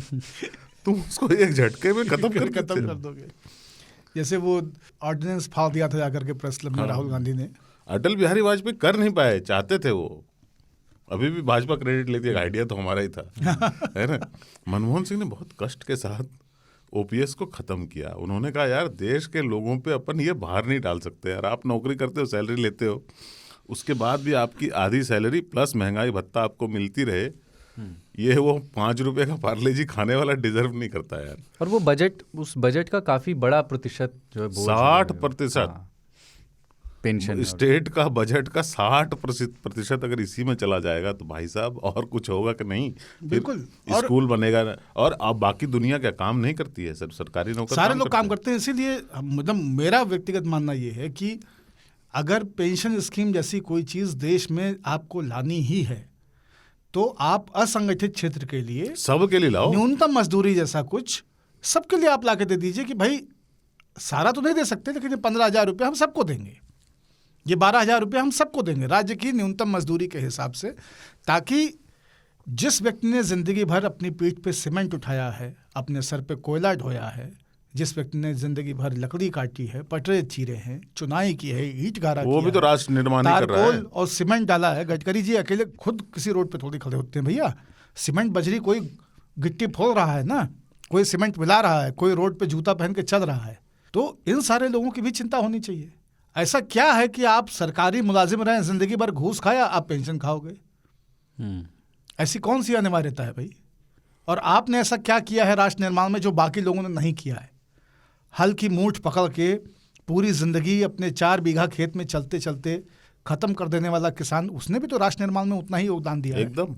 तुम उसको एक झटके में खत्म कर दोगे। जैसे वो ऑर्डिनेंस फाड़ दिया था जाकर के प्रेस क्लब में राहुल गांधी ने। अटल बिहारी वाजपेयी कर नहीं पाए, चाहते थे वो। अभी भी भाजपा क्रेडिट लेती है, आइडिया तो हमारा ही था, है ना। मनमोहन सिंह ने बहुत कष्ट के साथ OPS को खत्म किया। उन्होंने कहा यार देश के लोगों पे अपन ये भार नहीं डाल सकते यार। आप नौकरी करते हो, सैलरी लेते हो, उसके बाद भी आपकी आधी सैलरी प्लस महंगाई भत्ता आपको मिलती रहे, ये वो 5 रुपए का पार्ले जी खाने वाला डिजर्व नहीं करता यार। और वो बजट, उस बजट का काफी बड़ा प्रतिशत जो है 60% पेंशन, स्टेट का बजट का 60% अगर इसी में चला जाएगा तो भाई साहब और कुछ होगा कि नहीं। बिल्कुल, स्कूल बनेगा ना। और अब बाकी दुनिया क्या काम नहीं करती है, सब सरकारी नौकर सारे लोग काम करते हैं। इसीलिए मतलब मेरा व्यक्तिगत मानना ये है कि अगर पेंशन स्कीम जैसी कोई चीज देश में आपको लानी ही है तो आप असंगठित क्षेत्र के लिए, सबके लिए लाओ, न्यूनतम मजदूरी जैसा कुछ सबके लिए आप ला के दे दीजिए कि भाई सारा तो नहीं दे सकते, लेकिन ये 15,000 रुपये हम सबको देंगे, ये 12,000 रुपये हम सबको देंगे राज्य की न्यूनतम मजदूरी के हिसाब से, ताकि जिस व्यक्ति ने जिंदगी भर अपनी पीठ पे सीमेंट उठाया है, अपने सर पे कोयला ढोया है, जिस व्यक्ति ने जिंदगी भर लकड़ी काटी है, पटरे चीरे हैं, चुनाई की है, ईंट गारा वो भी तो राष्ट्र निर्माण कर रहा है और सीमेंट डाला है। गडकरी जी अकेले खुद किसी रोड पे थोड़ी खड़े होते हैं भैया। सीमेंट बजरी कोई गिट्टी फोड़ रहा है ना, कोई सीमेंट मिला रहा है, कोई रोड पे जूता पहन के चल रहा है। तो इन सारे लोगों की भी चिंता होनी चाहिए। ऐसा क्या है कि आप सरकारी मुलाजिम रहे, जिंदगी भर घूस खाया, आप पेंशन खाओगे? ऐसी कौन सी अनिवार्यता है भाई? और आपने ऐसा क्या किया है राष्ट्र निर्माण में जो बाकी लोगों ने नहीं किया है? हल की मूठ पकड़ के पूरी जिंदगी अपने 4 बीघा खेत में चलते चलते खत्म कर देने वाला किसान, उसने भी तो राष्ट्र निर्माण में उतना ही योगदान दिया एकदम है।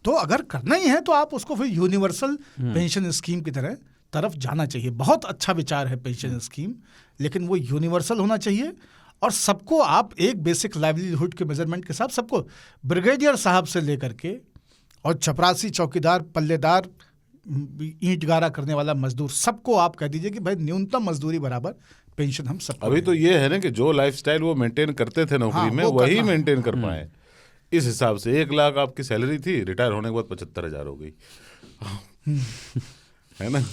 तो अगर करना ही है तो आप उसको फिर यूनिवर्सल पेंशन स्कीम की तरफ जाना चाहिए। बहुत अच्छा विचार है पेंशन स्कीम, लेकिन वो यूनिवर्सल होना चाहिए और सबको आप एक बेसिक लाइवलीहुड के मेजरमेंट के साथ सबको, ब्रिगेडियर साहब से लेकर के और चपरासी, चौकीदार, पल्लेदार, ईंट गारा करने वाला मजदूर, सबको आप कह दीजिए कि भाई न्यूनतम मजदूरी बराबर पेंशन हम सबको। अभी तो ये है ना कि जो लाइफस्टाइल वो मेंटेन करते थे नौकरी में, वही मेंटेन कर पाए। इस हिसाब से 1 लाख आपकी सैलरी थी, रिटायर होने के बाद 75,000 हो गई है ना।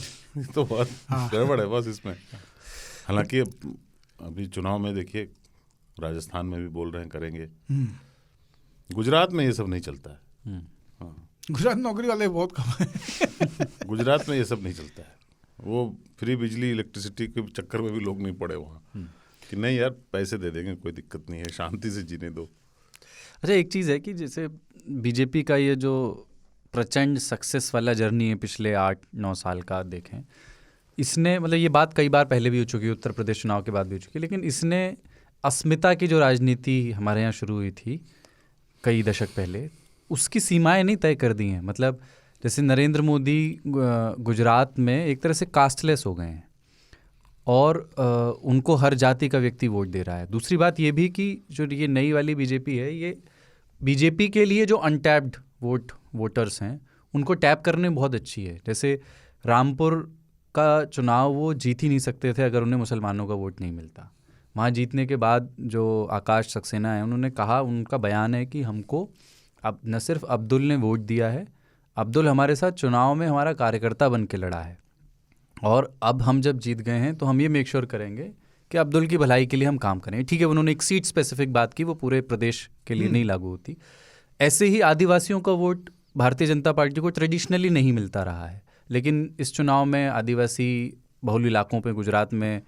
तो बहुत गड़बड़ है बस इसमें। हालांकि अभी चुनाव में देखिए राजस्थान में भी बोल रहे हैं करेंगे, गुजरात में ये सब नहीं चलता है। गुजरात नौकरी वाले बहुत कम है गुजरात में ये सब नहीं चलता है। वो फ्री बिजली, इलेक्ट्रिसिटी के चक्कर में भी लोग नहीं पड़े वहाँ। कि नहीं यार पैसे दे देंगे, कोई दिक्कत नहीं है, शांति से जीने दो। अच्छा, एक चीज़ है कि जैसे बीजेपी का ये जो प्रचंड सक्सेस वाला जर्नी है पिछले 8-9 साल का देखें, इसने मतलब ये बात कई बार पहले भी हो चुकी है, उत्तर प्रदेश चुनाव के बाद भी हो चुकी है, लेकिन इसने अस्मिता की जो राजनीति हमारे यहाँ शुरू हुई थी कई दशक पहले, उसकी सीमाएं नहीं तय कर दी हैं। मतलब जैसे नरेंद्र मोदी गुजरात में एक तरह से कास्टलेस हो गए हैं और उनको हर जाति का व्यक्ति वोट दे रहा है। दूसरी बात ये भी कि जो ये नई वाली बीजेपी है, ये बीजेपी के लिए जो अनटैप्ड वोटर्स हैं उनको टैप करने में बहुत अच्छी है। जैसे रामपुर का चुनाव वो जीत ही नहीं सकते थे अगर उन्हें मुसलमानों का वोट नहीं मिलता। वहाँ जीतने के बाद जो आकाश सक्सेना है, उन्होंने कहा, उनका बयान है कि हमको अब न सिर्फ अब्दुल ने वोट दिया है, अब्दुल हमारे साथ चुनाव में हमारा कार्यकर्ता बन के लड़ा है, और अब हम जब जीत गए हैं तो हम ये मेक श्योर करेंगे कि अब्दुल की भलाई के लिए हम काम करें। ठीक है, उन्होंने एक सीट स्पेसिफिक बात की, वो पूरे प्रदेश के लिए नहीं लागू होती। ऐसे ही आदिवासियों का वोट भारतीय जनता पार्टी को ट्रेडिशनली नहीं मिलता रहा है, लेकिन इस चुनाव में आदिवासी बहुल इलाकों पे गुजरात में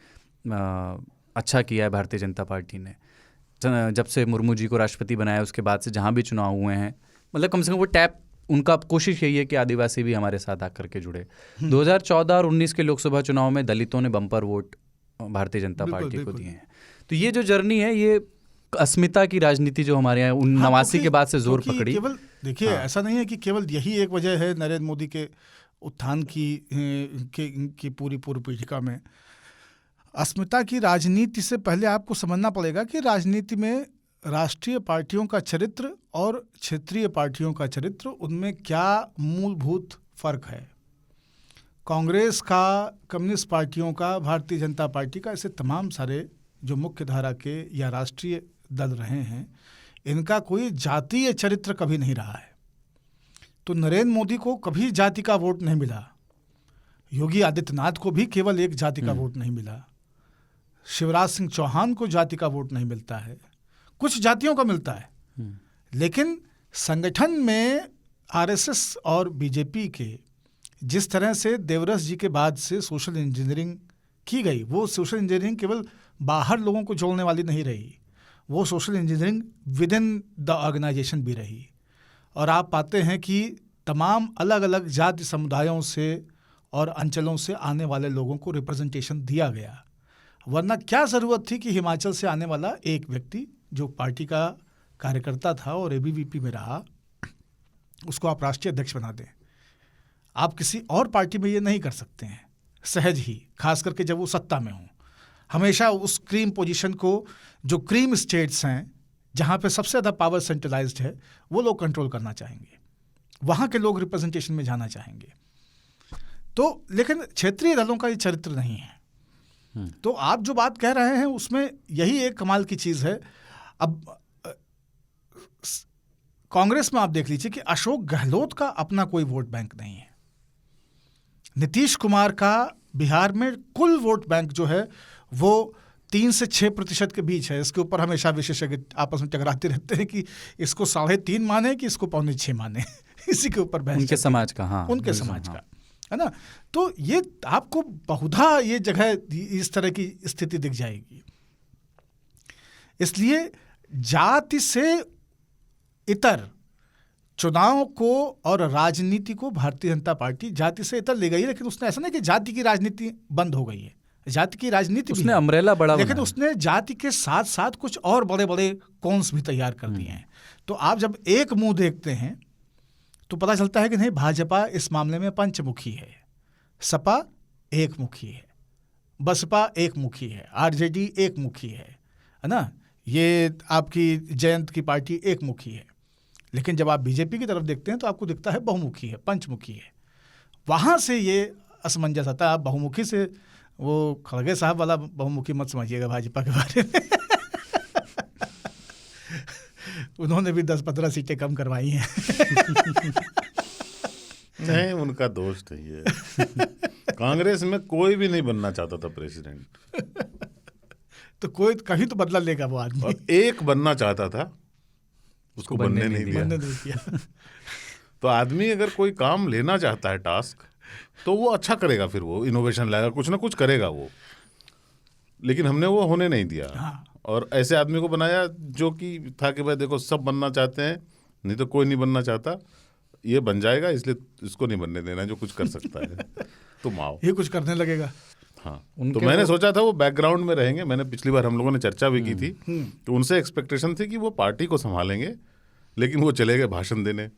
अच्छा किया है भारतीय जनता पार्टी ने। जब से मुर्मू जी को राष्ट्रपति बनाया उसके बाद से जहाँ भी चुनाव हुए हैं, मतलब कम से कम वो टैप, उनका कोशिश यही है कि आदिवासी भी हमारे साथ आकर के जुड़े। 2014 और 19 के लोकसभा चुनाव में दलितों ने bumper vote Bharatiya Janata party को दिए हैं। तो ये जो जर्नी है, ये अस्मिता की राजनीति जो हमारे यहाँ 89 के बाद से जोर पकड़ी। केवल देखिए, ऐसा नहीं है कि केवल यही एक वजह है नरेंद्र मोदी के उत्थान की पूरी पूर्व पीढ़िका में। अस्मिता की राजनीति से पहले आपको समझना पड़ेगा कि राजनीति में राष्ट्रीय पार्टियों का चरित्र और क्षेत्रीय पार्टियों का चरित्र, उनमें क्या मूलभूत फर्क है। कांग्रेस का, कम्युनिस्ट पार्टियों का, भारतीय जनता पार्टी का, ऐसे तमाम सारे जो मुख्य धारा के या राष्ट्रीय दल रहे हैं, इनका कोई जातीय चरित्र कभी नहीं रहा है। तो नरेंद्र मोदी को कभी जाति का वोट नहीं मिला, योगी आदित्यनाथ को भी केवल एक जाति का वोट नहीं मिला, शिवराज सिंह चौहान को जाति का वोट नहीं मिलता है, कुछ जातियों का मिलता है, लेकिन संगठन में आरएसएस और बीजेपी के जिस तरह से देवरस जी के बाद से सोशल इंजीनियरिंग की गई, वो सोशल इंजीनियरिंग केवल बाहर लोगों को जोड़ने वाली नहीं रही, वो social engineering within the organization भी रही। और आप पाते हैं कि तमाम अलग अलग जाति समुदायों से और अंचलों से आने वाले लोगों को रिप्रेजेंटेशन दिया गया। वरना क्या ज़रूरत थी कि हिमाचल से आने वाला एक व्यक्ति जो पार्टी का कार्यकर्ता था और एबीवीपी में रहा, उसको आप राष्ट्रीय अध्यक्ष बना दें। आप किसी और पार्टी में ये नहीं कर सकते हैं सहज ही, खास करके जब वो सत्ता में हो। हमेशा उस क्रीम पोजीशन को, जो क्रीम स्टेट्स हैं जहाँ पे सबसे ज़्यादा पावर सेंट्रलाइज्ड है, वो लोग कंट्रोल करना चाहेंगे, वहाँ के लोग रिप्रेजेंटेशन में जाना चाहेंगे। तो लेकिन क्षेत्रीय दलों का ये चरित्र नहीं है। तो आप जो बात कह रहे हैं उसमें यही एक कमाल की चीज़ है। अब कांग्रेस में आप देख लीजिए कि अशोक गहलोत का अपना कोई वोट बैंक नहीं है। नीतीश कुमार का बिहार में कुल वोट बैंक जो है वो 3 से 6% के बीच है। इसके ऊपर हमेशा विशेषज्ञ आपस में टकराते रहते हैं कि इसको 3.5 माने कि इसको 6.25 माने। इसी के ऊपर उनके समाज का, हाँ, उनके समाज का, है ना। तो ये आपको बहुधा ये जगह इस तरह की स्थिति दिख जाएगी। इसलिए जाति से इतर चुनाव को और राजनीति को भारतीय जनता पार्टी जाति से इतर ले गई, लेकिन उसने ऐसा नहीं कि जाति की राजनीति बंद हो गई है। जाति की राजनीति उसने अम्ब्रेला बड़ा, लेकिन उसने जाति के साथ साथ कुछ और बड़े बड़े कॉन्स भी तैयार कर दिए हैं। तो आप जब एक मुंह देखते हैं तो पता चलता है कि नहीं, भाजपा इस मामले में पंचमुखी है, सपा एक मुखी है, बसपा एक मुखी है, आरजेडी एक मुखी है ना, ये आपकी जयंत की पार्टी एक मुखी है। लेकिन जब आप बीजेपी की तरफ देखते हैं तो आपको दिखता है बहुमुखी है, पंचमुखी है। वहाँ से ये असमंजस आता है। आप बहुमुखी से वो खड़गे साहब वाला बहुमुखी मत समझिएगा भाजपा के बारे में। उन्होंने भी 10-15 सीटें कम करवाई हैं। नहीं, उनका दोष नहीं है। कांग्रेस में कोई भी नहीं बनना चाहता था प्रेसिडेंट। तो कोई कहीं तो बदला लेगा वो आदमी। और एक बनना चाहता था, उसको बनने नहीं दिया। तो आदमी अगर कोई काम लेना चाहता है, टास्क, तो वो अच्छा करेगा, फिर वो इनोवेशन लाएगा, कुछ ना कुछ करेगा वो। लेकिन हमने वो होने नहीं दिया। हाँ। और ऐसे आदमी को बनाया जो कि था कि भाई देखो सब बनना चाहते हैं, नहीं तो कोई नहीं बनना चाहता, ये बन जाएगा, इसलिए इसको नहीं बनने देना जो कुछ कर सकता है। तुम आओ, ये कुछ करने लगेगा। हाँ। तो मैंने सोचा था वो बैकग्राउंड में रहेंगे। मैंने पिछली बार हम लोगों ने चर्चा भी की थी, तो उनसे एक्सपेक्टेशन थी कि वो पार्टी को संभालेंगे, लेकिन वो चले गए भाषण देने।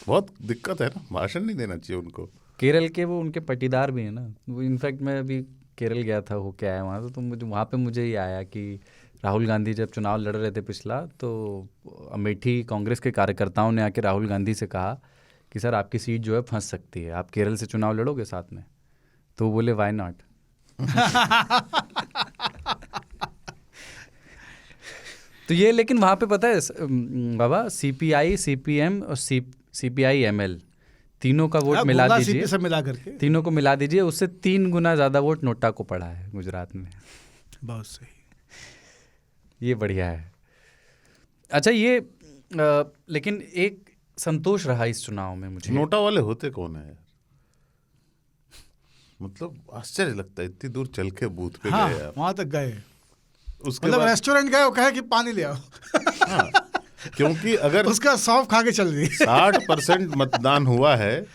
बहुत दिक्कत है ना, भाषण नहीं देना चाहिए उनको। केरल के वो उनके पटीदार भी हैं ना, वो इनफैक्ट मैं अभी केरल गया था, हो के आया वहाँ, तो मुझे वहाँ पे मुझे ये आया कि राहुल गांधी जब चुनाव लड़ रहे थे पिछला, तो अमेठी कांग्रेस के कार्यकर्ताओं ने आके राहुल गांधी से कहा कि सर आपकी सीट जो है फंस सकती है, आप केरल से चुनाव लड़ोगे साथ में? तो वो बोले व्हाई नॉट। तो ये, लेकिन वहाँ पे पता है बाबा, CPI, CPM और CPI ML तीनों का वोट मिला दीजिए, सब मिला करके तीनों को मिला दीजिए, उससे 3 गुना ज़्यादा वोट नोटा को पड़ा है गुजरात में। बहुत सही, ये बढ़िया है। अच्छा, ये लेकिन एक संतोष रहा इस चुनाव में मुझे। नोटा वाले होते कौन है? मतलब आश्चर्य लगता है, इतनी दूर चल के बूथ पे हाँ, गए आप, वहां तक गए, उसके मतलब बाद रेस्टोरेंट गए, वो कहे कि पानी ले आओ। हाँ, क्योंकि अगर उसका सौंफ खा के चल दी। 60% मतदान हुआ है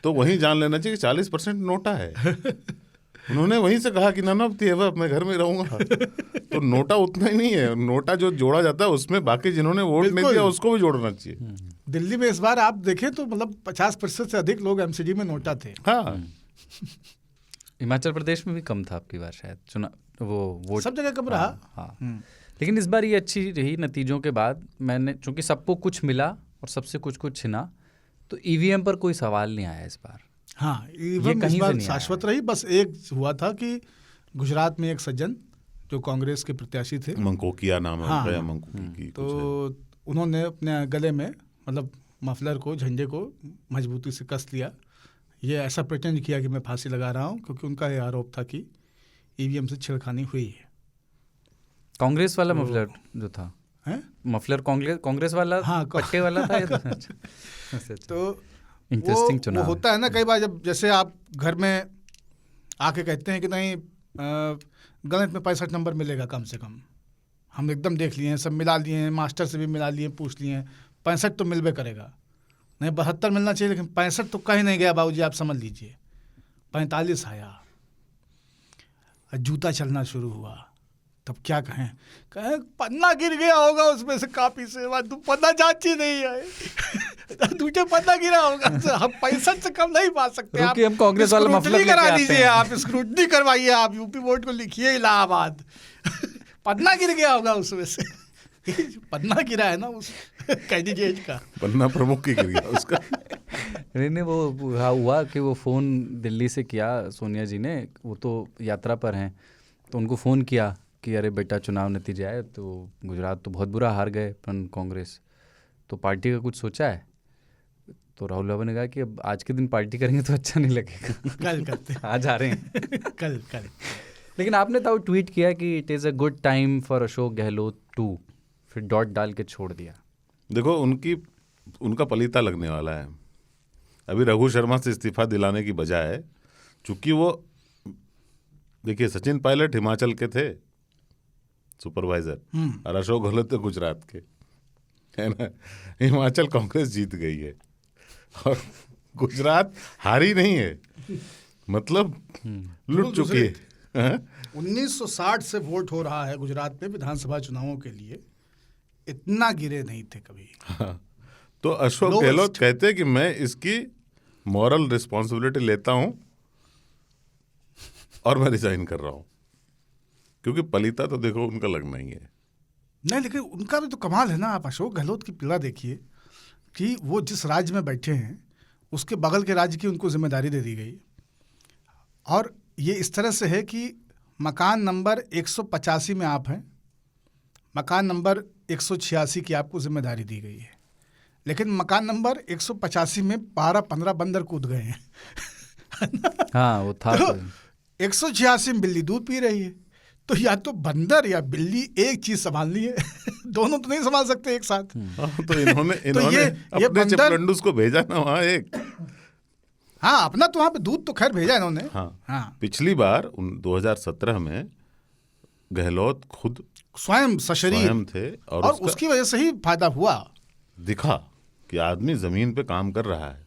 तो वहीं जान लेना चाहिए कि 40% नोटा है। उन्होंने वहीं से कहा कि नन ऑफ दी एबव, मैं घर में रहूंगा। तो नोटा उतना ही नहीं है, नोटा जो जोड़ा जाता है उसमें बाकी जिन्होंने वोट नहीं दिया उसको भी जोड़ना चाहिए। दिल्ली में इस बार आप देखें तो मतलब 50% से अधिक लोग MCD में नोटा थे। हाँ, हिमाचल प्रदेश में भी कम था आपकी बार शायद चुनाव, वो वोट सब जगह कम रहा। हाँ। लेकिन इस बार ये अच्छी रही नतीजों के बाद। मैंने चूंकि सबको कुछ मिला और सबसे कुछ कुछ छिना, तो EVM पर कोई सवाल नहीं आया इस बार। हाँ, ये कहीं इस बार से नहीं शाश्वत रही। बस एक हुआ था कि गुजरात में एक सज्जन जो कांग्रेस के प्रत्याशी थे, मंकोकिया नाम है हाँ, उनका, या मंकोकी तो उन्होंने अपने गले में मतलब मफलर को, झंडे को मजबूती से कस लिया। ये ऐसा प्रिटेंड किया कि मैं फांसी लगा रहा हूँ, क्योंकि उनका ये आरोप था कि EVM से छेड़खानी हुई है। कांग्रेस वाला मफलर जो था, हैं? मफलर कांग्रेस वाला, हाँ, पट्टे वाला था। अच्छा। तो इंटरेस्टिंग वो चुनाव होता है ना कई बार, जब जैसे आप घर में आके कहते हैं कि नहीं गणित में 65 नंबर मिलेगा कम से कम, हम एकदम देख लिए हैं, सब मिला लिए हैं, मास्टर से भी मिला लिए, पूछ लिए हैं, 65 तो मिलबे करेगा, नहीं 72 मिलना चाहिए, लेकिन 65 तो कहीं नहीं गया बाबूजी, आप समझ लीजिए। 45 आया, जूता चलना शुरू हुआ, तब क्या कहें पन्ना गिर गया होगा उसमें से कापी से, तू पन्ना जांची नहीं है। दूसरे पन्ना गिरा होगा, हम 65 से कम नहीं पा सकते। आप हम कांग्रेस वाला मफलर लेके करा आते लीजिए, हैं। आप स्क्रूटनी करवाइए, आप यूपी बोर्ड को लिखिए इलाहाबाद। पन्ना गिर गया होगा उसमें से। पन्ना गिरा है ना उस कैंडिडेट का, पन्ना प्रमुख ही गिर गया उसका। नहीं, वो हुआ कि वो फ़ोन दिल्ली से किया सोनिया जी ने, वो तो यात्रा पर हैं, तो उनको फ़ोन किया कि अरे बेटा चुनाव नतीजे आए तो गुजरात तो बहुत बुरा हार गए अपन कांग्रेस, तो पार्टी का कुछ सोचा है? तो राहुल बाबा ने कहा कि अब आज के दिन पार्टी करेंगे तो अच्छा नहीं लगेगा, कल करते आज आ रहे हैं। कल। लेकिन आपने तो ट्वीट किया कि it is a good time for Ashok Gehlot too, फिर डॉट डाल के छोड़ दिया। देखो उनका पलीता लगने वाला है। अभी रघु शर्मा से इस्तीफा दिलाने की बजाय, चूंकि वो देखिए सचिन पायलट हिमाचल के थे सुपरवाइजर, और अशोक गहलोत तो गुजरात के, है ना। हिमाचल कांग्रेस जीत गई है और गुजरात हारी नहीं है, मतलब लुट चुकी है। 1960 से वोट हो रहा है गुजरात में विधानसभा चुनावों के लिए, इतना गिरे नहीं थे कभी। हाँ, तो अशोक गहलोत कहते हैं कि मैं इसकी मॉरल रिस्पॉन्सिबिलिटी लेता हूं और मैं रिजाइन कर रहा हूं, क्योंकि पलीता तो देखो उनका लगना ही है। नहीं, लेकिन उनका भी तो कमाल है ना। आप अशोक गहलोत की पीड़ा देखिए कि वो जिस राज्य में बैठे हैं उसके बगल के राज्य की उनको जिम्मेदारी दे दी गई, और ये इस तरह से है कि मकान नंबर 185 में आप हैं, मकान नंबर 186 की आपको जिम्मेदारी दी गई है, लेकिन मकान नंबर 185 में 12-15 बंदर कूद गए हैं। हाँ, वो था। तो 186 में बिल्ली दूध पी रही है, तो या तो बंदर या बिल्ली एक चीज संभालनी है। दोनों तो नहीं संभाल सकते एक साथ। तो इन्होंने अपने चपलंडूस को भेजा ना वहाँ एक। हाँ, अपना तो वहाँ पे दूध तो खैर भेजा इन्होंने। हाँ। पिछली बार 2017 में गहलोत खुद स्वयं सशरीर थे और उसकी वजह से ही फायदा हुआ, दिखा कि आदमी जमीन पे काम कर रहा है।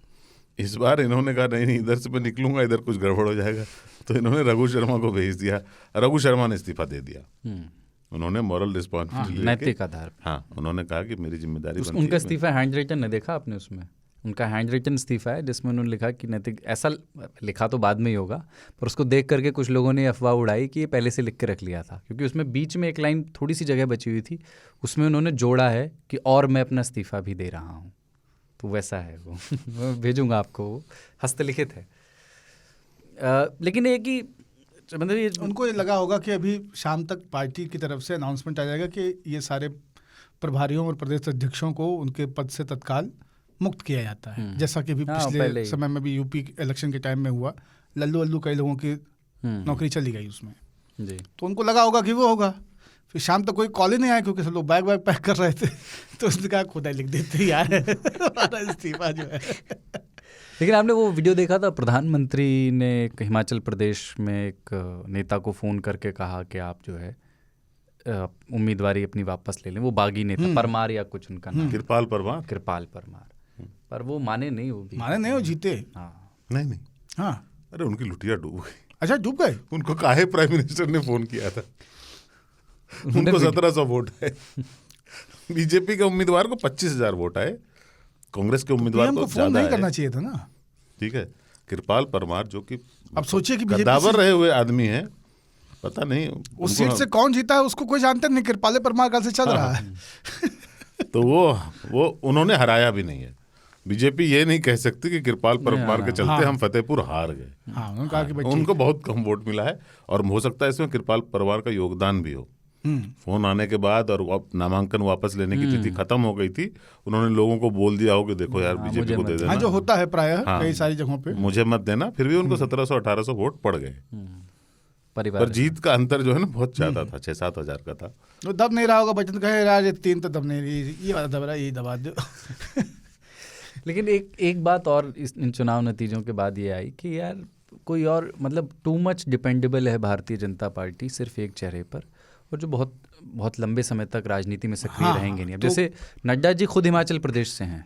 इस बार इन्होंने कहा नहीं इधर से मैं निकलूंगा, इधर कुछ गड़बड़ हो जाएगा, तो इन्होंने रघु शर्मा को भेज दिया। रघु शर्मा ने इस्तीफा दे दिया। उन्होंने मॉरल रिस्पॉन्सिबिलिटी, नैतिक आधार, हाँ, उन्होंने कहा कि मेरी जिम्मेदारी बनती है। उनका इस्तीफा हैंड रिटन है, देखा आपने उसमें? उनका हैंड रिटन इस्तीफा है जिसमें उन्होंने लिखा कि नैतिक, ऐसा लिखा तो बाद में ही होगा, पर उसको देख करके कुछ लोगों ने अफवाह उड़ाई कि ये पहले से लिख के रख लिया था, क्योंकि उसमें बीच में एक लाइन थोड़ी सी जगह बची हुई थी, उसमें उन्होंने जोड़ा है कि और मैं अपना इस्तीफा भी दे रहा हूँ। तो वैसा है वो मैं भेजूंगा आपको, हस्तलिखित है। लेकिन ये कि मतलब ये उनको ये लगा होगा कि अभी शाम तक पार्टी की तरफ से अनाउंसमेंट आ जाएगा कि ये सारे प्रभारियों और प्रदेश अध्यक्षों को उनके पद से तत्काल मुक्त किया जाता है, जैसा कि अभी पिछले समय में भी यूपी इलेक्शन के टाइम में हुआ। लल्लू कई लोगों की नौकरी चली गई उसमें जी। तो उनको लगा होगा कि वो होगा। फिर शाम तक कोई कॉल ही नहीं आया क्योंकि सब लोग बैग पैक कर रहे थे, तो उसने कहा खुदा लिख देते यार हमारा इस्तीफा जो है। लेकिन आपने वो वीडियो देखा था, प्रधानमंत्री ने हिमाचल प्रदेश में एक नेता को फ़ोन करके कहा कि आप जो है उम्मीदवारी अपनी वापस ले लें। वो बागी नेता परमार या कुछ उनका नाम, कृपाल परमार, पर वो माने नहीं, वो जीते। हाँ नहीं हाँ, अरे उनकी लुटिया डूब गई। अच्छा, डूब गए? उनको काहे प्राइम मिनिस्टर ने फोन किया था? उनको 1700 वोट है। बीजेपी के उम्मीदवार को 25,000 वोट आए, कांग्रेस के उम्मीदवार को फोन नहीं करना चाहिए था ना। ठीक है, कृपाल परमार जो कि अब सोचिए कि गद्दावर रहे हुए आदमी हैं, पता नहीं उस सीट से कौन जीता है उसको कोई जानता नहीं, कृपाल परमार कल से चल रहा है। तो वो उन्होंने हराया भी नहीं है। बीजेपी ये नहीं कह सकती कि कृपाल परमार के चलते हम फतेहपुर हार गए। हाँ, उन्होंने कहा कि उनको बहुत कम वोट मिला है, और हो सकता है इसमें कृपाल परमार का योगदान भी हो। फोन आने के बाद और नामांकन वापस लेने की तिथि खत्म हो गई थी, उन्होंने लोगों को बोल दिया हो कि देखो यार बीजेपी को दे देना। जो होता है प्रायः कई सारी जगहों पे, मुझे मत देना। फिर भी उनको 1700-1800 वोट पड़ गए, पर जीत का अंतर जो है ना बहुत ज्यादा था, 6-7 हजार का था। तो दब नहीं रहा होगा बचन, कहे यार 3 तो दब नहीं रही, ये वाला दब रहा है, ये दबा दो। लेकिन एक बात और इन चुनाव नतीजों के बाद ये आई कि यार कोई और मतलब टू मच डिपेंडेबल है भारतीय जनता पार्टी सिर्फ एक चेहरे पर, और जो बहुत बहुत लंबे समय तक राजनीति में सक्रिय रहेंगे नहीं। अब जैसे नड्डा जी खुद हिमाचल प्रदेश से हैं,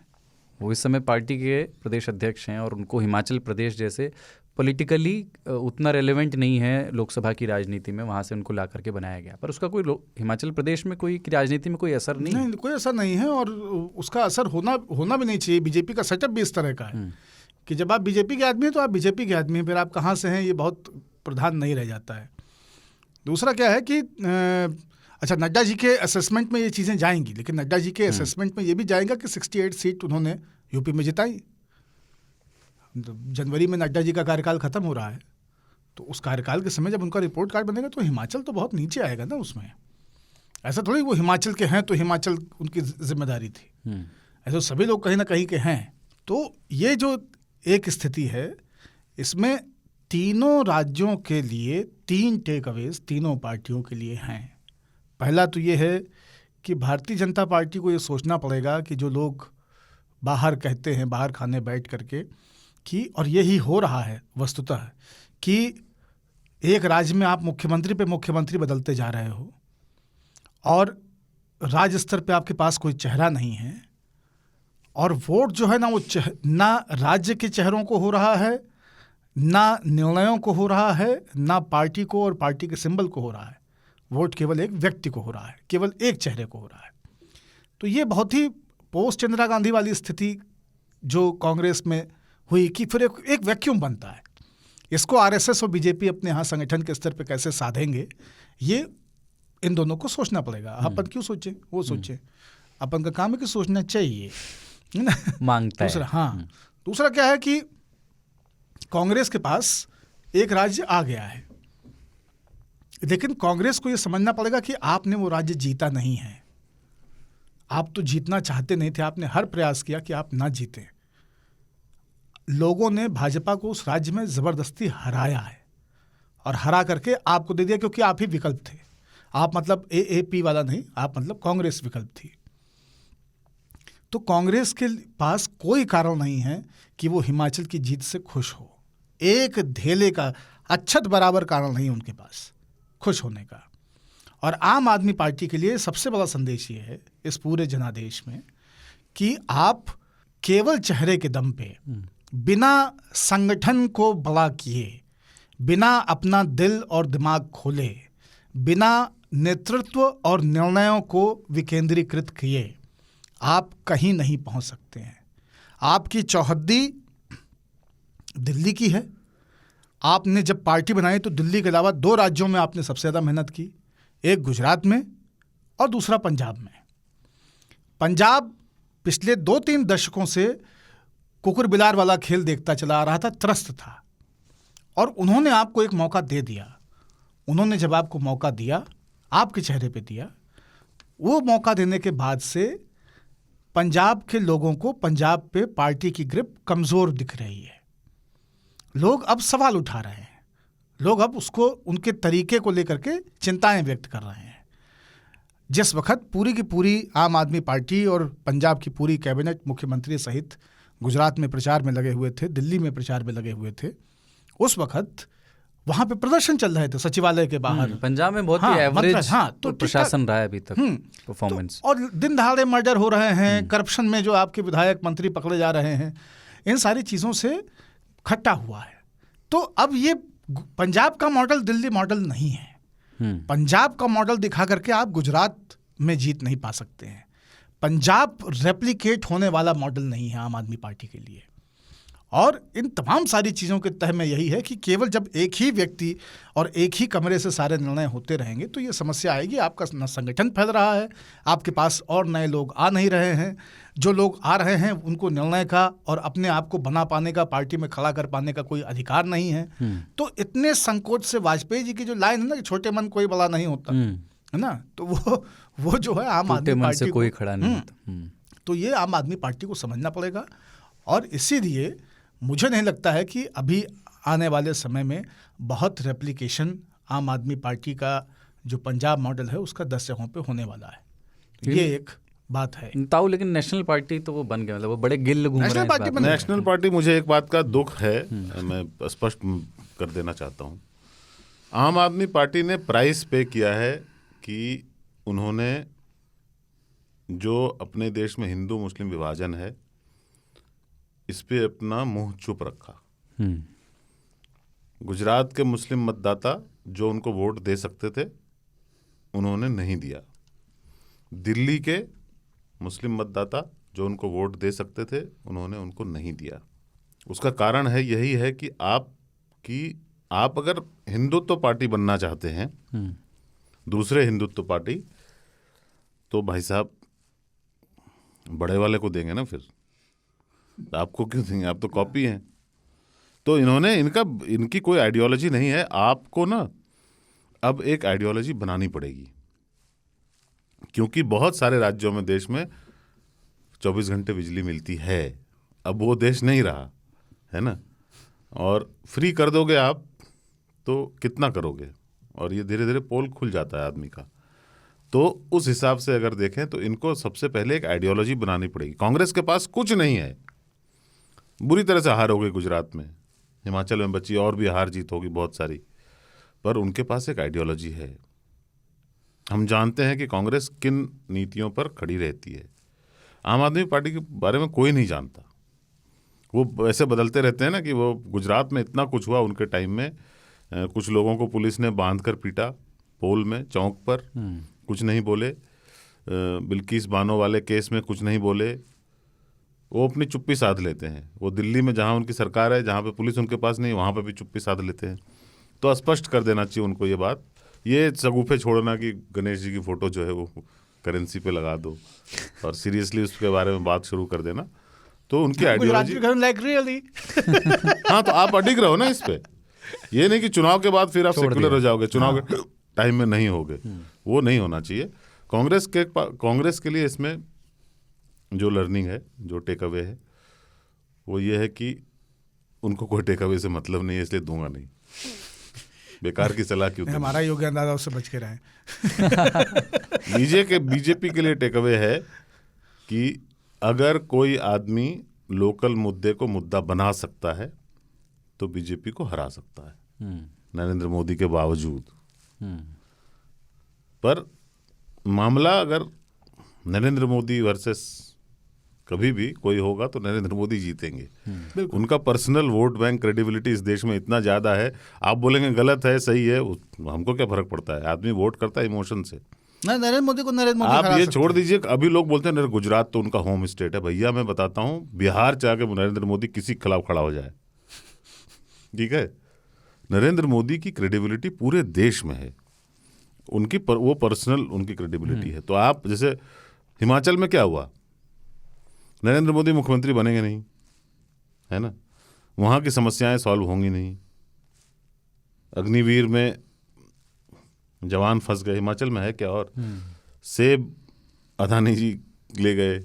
वो इस समय पार्टी के प्रदेश अध्यक्ष हैं, और उनको हिमाचल प्रदेश जैसे पॉलिटिकली उतना रेलेवेंट नहीं है लोकसभा की राजनीति में, वहाँ से उनको ला करके बनाया गया, पर उसका कोई हिमाचल प्रदेश में कोई राजनीति में कोई असर नहीं, कोई असर नहीं है, और उसका असर होना भी नहीं चाहिए। बीजेपी का सेटअप भी इस तरह का है कि जब आप बीजेपी के आदमी हैं तो आप बीजेपी के आदमी हैं, फिर आप कहाँ से हैं ये बहुत प्रधान नहीं रह जाता है। दूसरा क्या है कि अच्छा, नड्डा जी के असेसमेंट में ये चीज़ें जाएंगी, लेकिन नड्डा जी के असेसमेंट में ये भी जाएगा कि 68 सीट उन्होंने यूपी में जिताई। जनवरी में नड्डा जी का कार्यकाल खत्म हो रहा है, तो उस कार्यकाल के समय जब उनका रिपोर्ट कार्ड बनेगा तो हिमाचल तो बहुत नीचे आएगा ना उसमें। ऐसा थोड़ी वो हिमाचल के हैं तो हिमाचल उनकी जिम्मेदारी थी, ऐसा सभी लोग कहीं ना कहीं के हैं। तो ये जो एक स्थिति है, इसमें तीनों राज्यों के लिए 3 टेक अवेज तीनों पार्टियों के लिए हैं। पहला तो ये है कि भारतीय जनता पार्टी को ये सोचना पड़ेगा कि जो लोग बाहर कहते हैं, बाहर खाने बैठ करके कि, और यही हो रहा है वस्तुतः, कि एक राज्य में आप मुख्यमंत्री पे मुख्यमंत्री बदलते जा रहे हो, और राज्य स्तर पे आपके पास कोई चेहरा नहीं है, और वोट जो है ना वो ना राज्य के चेहरों को हो रहा है, ना निर्णयों को हो रहा है, ना पार्टी को और पार्टी के सिंबल को हो रहा है। वोट केवल एक व्यक्ति को हो रहा है, केवल एक चेहरे को हो रहा है। तो ये बहुत ही पोस्ट इंदिरा गांधी वाली स्थिति जो कांग्रेस में हुई कि फिर एक वैक्यूम बनता है। इसको आरएसएस और बीजेपी अपने यहाँ संगठन के स्तर पे कैसे साधेंगे, ये इन दोनों को सोचना पड़ेगा। अपन क्यों सोचें, वो सोचें, अपन का काम है कि सोचना चाहिए, है ना, मांगता दूसरा है। हाँ, दूसरा क्या है कि कांग्रेस के पास एक राज्य आ गया है, लेकिन कांग्रेस को यह समझना पड़ेगा कि आपने वो राज्य जीता नहीं है। आप तो जीतना चाहते नहीं थे, आपने हर प्रयास किया कि आप ना जीतें। लोगों ने भाजपा को उस राज्य में जबरदस्ती हराया है, और हरा करके आपको दे दिया क्योंकि आप ही विकल्प थे। आप मतलब AAP वाला नहीं, आप मतलब कांग्रेस विकल्प थी। तो कांग्रेस के पास कोई कारण नहीं है कि वो हिमाचल की जीत से खुश हो। एक धेले का अक्षत बराबर कारण नहीं उनके पास खुश होने का। और आम आदमी पार्टी के लिए सबसे बड़ा संदेश ये है इस पूरे जनादेश में कि आप केवल चेहरे के दम पे, बिना संगठन को बड़ा किए, बिना अपना दिल और दिमाग खोले, बिना नेतृत्व और निर्णयों को विकेंद्रीकृत किए आप कहीं नहीं पहुंच सकते हैं। आपकी चौहद्दी दिल्ली की है। आपने जब पार्टी बनाई तो दिल्ली के अलावा 2 राज्यों में आपने सबसे ज़्यादा मेहनत की, एक गुजरात में और दूसरा पंजाब में। पंजाब पिछले 2-3 दशकों से कुकुर बिलार वाला खेल देखता चला आ रहा था, त्रस्त था, और उन्होंने आपको एक मौका दे दिया। उन्होंने जब आपको मौका दिया, आपके चेहरे पे दिया, वो मौका देने के बाद से पंजाब के लोगों को पंजाब पे पार्टी की ग्रिप कमज़ोर दिख रही है। लोग अब सवाल उठा रहे हैं, लोग अब उसको, उनके तरीके को लेकर के चिंताएं व्यक्त कर रहे हैं। जिस वक्त पूरी की पूरी आम आदमी पार्टी और पंजाब की पूरी कैबिनेट, मुख्यमंत्री सहित गुजरात में प्रचार में लगे हुए थे, दिल्ली में प्रचार में लगे हुए थे, उस वक्त वहाँ पे प्रदर्शन चल रहे थे सचिवालय के बाहर। पंजाब में बहुत ही एवरेज तो प्रशासन रहा है अभी तक परफॉर्मेंस। तो, और दिन दहाड़े मर्डर हो रहे हैं, करप्शन में जो आपके विधायक मंत्री पकड़े जा रहे हैं, इन सारी चीज़ों से खट्टा हुआ है। तो अब ये पंजाब का मॉडल दिल्ली मॉडल नहीं है। पंजाब का मॉडल दिखा करके आप गुजरात में जीत नहीं पा सकते हैं। पंजाब रेप्लिकेट होने वाला मॉडल नहीं है आम आदमी पार्टी के लिए। और इन तमाम सारी चीज़ों के तह में यही है कि केवल जब एक ही व्यक्ति और एक ही कमरे से सारे निर्णय होते रहेंगे तो ये समस्या आएगी। आपका न संगठन फैल रहा है, आपके पास और नए लोग आ नहीं रहे हैं, जो लोग आ रहे हैं उनको निर्णय का और अपने आप को बना पाने का, पार्टी में खड़ा कर पाने का कोई अधिकार नहीं है। तो इतने संकोच से वाजपेयी जी की जो लाइन है ना कि छोटे मन कोई बड़ा नहीं होता, है ना, तो वो जो है आम आदमी पार्टी से कोई खड़ा नहीं होता। तो ये आम आदमी पार्टी को समझना पड़ेगा। और इसीलिए मुझे नहीं लगता है कि अभी आने वाले समय में बहुत रेप्लिकेशन आम आदमी पार्टी का जो पंजाब मॉडल है उसका 10 जगहों पे होने वाला है। ये एक बात है। ताऊ, लेकिन नेशनल पार्टी तो वो बन गया, मतलब वो बड़े गिल्ल घूम रहे हैं। नेशनल पार्टी, मुझे एक बात का दुख है, मैं स्पष्ट कर देना चाहता हूँ। आम आदमी पार्टी ने प्राइस पे किया है कि उन्होंने जो अपने देश में हिंदू मुस्लिम विभाजन है इस पे अपना मुंह चुप रखा। गुजरात के मुस्लिम मतदाता जो उनको वोट दे सकते थे उन्होंने नहीं दिया। दिल्ली के मुस्लिम मतदाता जो उनको वोट दे सकते थे उन्होंने उनको नहीं दिया। उसका कारण है यही है कि आप अगर हिंदुत्व पार्टी बनना चाहते हैं, दूसरे हिंदुत्व पार्टी, तो भाई साहब बड़े वाले को देंगे ना, फिर आपको क्यों देंगे, आप तो कॉपी हैं। तो इनकी कोई आइडियोलॉजी नहीं है। आपको ना अब एक आइडियोलॉजी बनानी पड़ेगी, क्योंकि बहुत सारे राज्यों में देश में 24 घंटे बिजली मिलती है। अब वो देश नहीं रहा है ना, और फ्री कर दोगे आप तो कितना करोगे, और ये धीरे धीरे पोल खुल जाता है आदमी का। तो उस हिसाब से अगर देखें तो इनको सबसे पहले एक आइडियोलॉजी बनानी पड़ेगी। कांग्रेस के पास कुछ नहीं है, बुरी तरह से हार हो गई गुजरात में, हिमाचल में बची, और भी हार जीत होगी बहुत सारी, पर उनके पास एक आइडियोलॉजी है। हम जानते हैं कि कांग्रेस किन नीतियों पर खड़ी रहती है। आम आदमी पार्टी के बारे में कोई नहीं जानता। वो ऐसे बदलते रहते हैं ना कि वो गुजरात में इतना कुछ हुआ उनके टाइम में, कुछ लोगों को पुलिस ने बांध कर पीटा पोल में, चौक पर, कुछ नहीं बोले। बिल्किस बानो वाले केस में कुछ नहीं बोले, वो अपनी चुप्पी साध लेते हैं। वो दिल्ली में जहाँ उनकी सरकार है, जहाँ पे पुलिस उनके पास नहीं, वहाँ पे भी चुप्पी साध लेते हैं। तो स्पष्ट कर देना चाहिए उनको ये बात। ये सगुफे छोड़ना कि गणेश जी की फ़ोटो जो है वो करेंसी पे लगा दो और सीरियसली उसके बारे में बात शुरू कर देना, तो उनकी आइडियोलॉजी हाँ, तो आप अडिग रहो ना इस पे। ये नहीं कि चुनाव के बाद फिर आप सेक्युलर हो जाओगे, चुनाव के टाइम में नहीं होगे, वो नहीं होना चाहिए। कांग्रेस के लिए इसमें जो लर्निंग है, जो टेक अवे है, वो ये है कि उनको कोई टेक अवे से मतलब नहीं है, इसलिए दूंगा नहीं। बेकार की सलाह क्यों? हमारा योग्य अंदाजा उससे बच के रहें। बीजेपी के लिए टेक अवे है कि अगर कोई आदमी लोकल मुद्दे को मुद्दा बना सकता है तो बीजेपी को हरा सकता है, नरेंद्र मोदी के बावजूद। पर मामला अगर नरेंद्र मोदी वर्सेस कभी भी कोई होगा तो नरेंद्र मोदी जीतेंगे। उनका पर्सनल वोट बैंक क्रेडिबिलिटी इस देश में इतना ज़्यादा है, आप बोलेंगे गलत है सही है, हमको क्या फर्क पड़ता है, आदमी वोट करता है इमोशन से। नरेंद्र मोदी को नरेंद्र मोदी आप ये छोड़ दीजिए, अभी लोग बोलते हैं गुजरात तो उनका होम स्टेट है। भैया मैं बताता हूँ, बिहार जाके नरेंद्र मोदी किसी के खिलाफ खड़ा हो जाए, ठीक है, नरेंद्र मोदी की क्रेडिबिलिटी पूरे देश में है, उनकी वो पर्सनल उनकी क्रेडिबिलिटी है। तो आप जैसे हिमाचल में क्या हुआ, नरेंद्र मोदी मुख्यमंत्री बनेंगे नहीं, है ना, वहाँ की समस्याएं सॉल्व होंगी नहीं। अग्निवीर में जवान फंस गए, हिमाचल में है क्या, और सेब अदानी जी ले गए,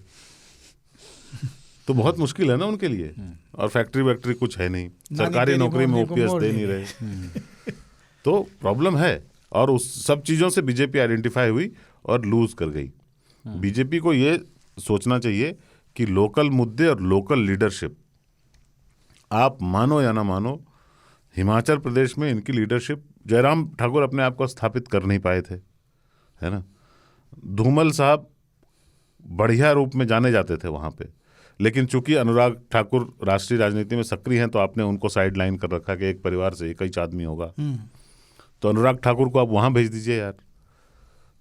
तो बहुत मुश्किल है ना उनके लिए। और फैक्ट्री वैक्ट्री कुछ है नहीं, सरकारी नौकरी में ओपीएस दे नहीं रहे, तो प्रॉब्लम है। और उस सब चीज़ों से बीजेपी आइडेंटिफाई हुई और लूज कर गई। बीजेपी को ये सोचना चाहिए कि लोकल मुद्दे और लोकल लीडरशिप, आप मानो या ना मानो, हिमाचल प्रदेश में इनकी लीडरशिप, जयराम ठाकुर अपने आप को स्थापित कर नहीं पाए थे, है ना, धूमल साहब बढ़िया रूप में जाने जाते थे वहाँ पे, लेकिन चूंकि अनुराग ठाकुर राष्ट्रीय राजनीति में सक्रिय हैं तो आपने उनको साइड लाइन कर रखा कि एक परिवार से एक ही आदमी होगा, तो अनुराग ठाकुर को आप वहाँ भेज दीजिए यार।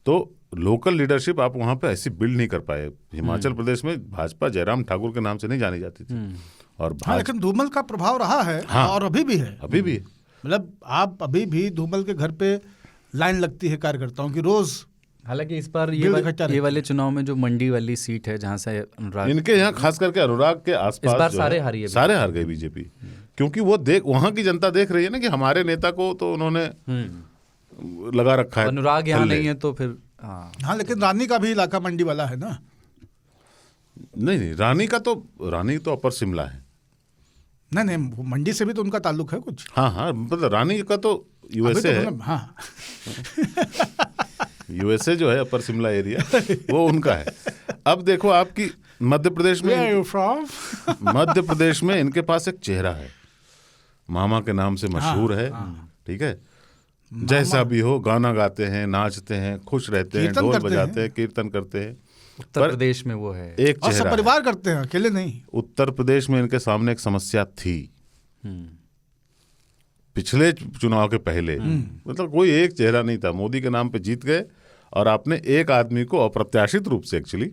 तो लोकल लीडरशिप आप वहाँ पे ऐसी बिल्ड नहीं कर पाए। हिमाचल प्रदेश में भाजपा जयराम ठाकुर के नाम से नहीं जानी जाती थी, और लेकिन धूमल का प्रभाव रहा है। हाँ, और अभी भी है, अभी भी, मतलब आप अभी भी धूमल के घर पे लाइन लगती है कार्यकर्ताओं की रोज। हालांकि इस बार ये वाले चुनाव में जो मंडी वाली सीट है जहाँ से अनुराग, इनके यहाँ खास करके अनुराग के आसपास इस बार सारे हार गए बीजेपी, क्योंकि वो वहाँ की जनता देख रही है ना कि हमारे नेता को तो उन्होंने लगा रखा है, अनुराग यहाँ नहीं है तो फिर हाँ, लेकिन रानी का भी इलाका मंडी वाला है ना। नहीं, रानी तो अपर शिमला है। नहीं, मंडी से भी तो उनका ताल्लुक है कुछ। हाँ, मतलब रानी का तो यूएसए है। हाँ यूएसए जो है अपर शिमला एरिया, वो उनका है। अब देखो आपकी मध्य प्रदेश में इनके पास एक चेहरा है, मामा के नाम से मशहूर है, ठीक है, जैसा भी हो, गाना गाते हैं, नाचते हैं, खुश रहते हैं, ढोल बजाते हैं, कीर्तन करते हैं। उत्तर प्रदेश में वो है एक चेहरा, सब परिवार करते हैं, अकेले नहीं। उत्तर प्रदेश में इनके सामने एक समस्या थी पिछले चुनाव के पहले, मतलब कोई एक चेहरा नहीं था। मोदी के नाम पे जीत गए और आपने एक आदमी को अप्रत्याशित रूप से एक्चुअली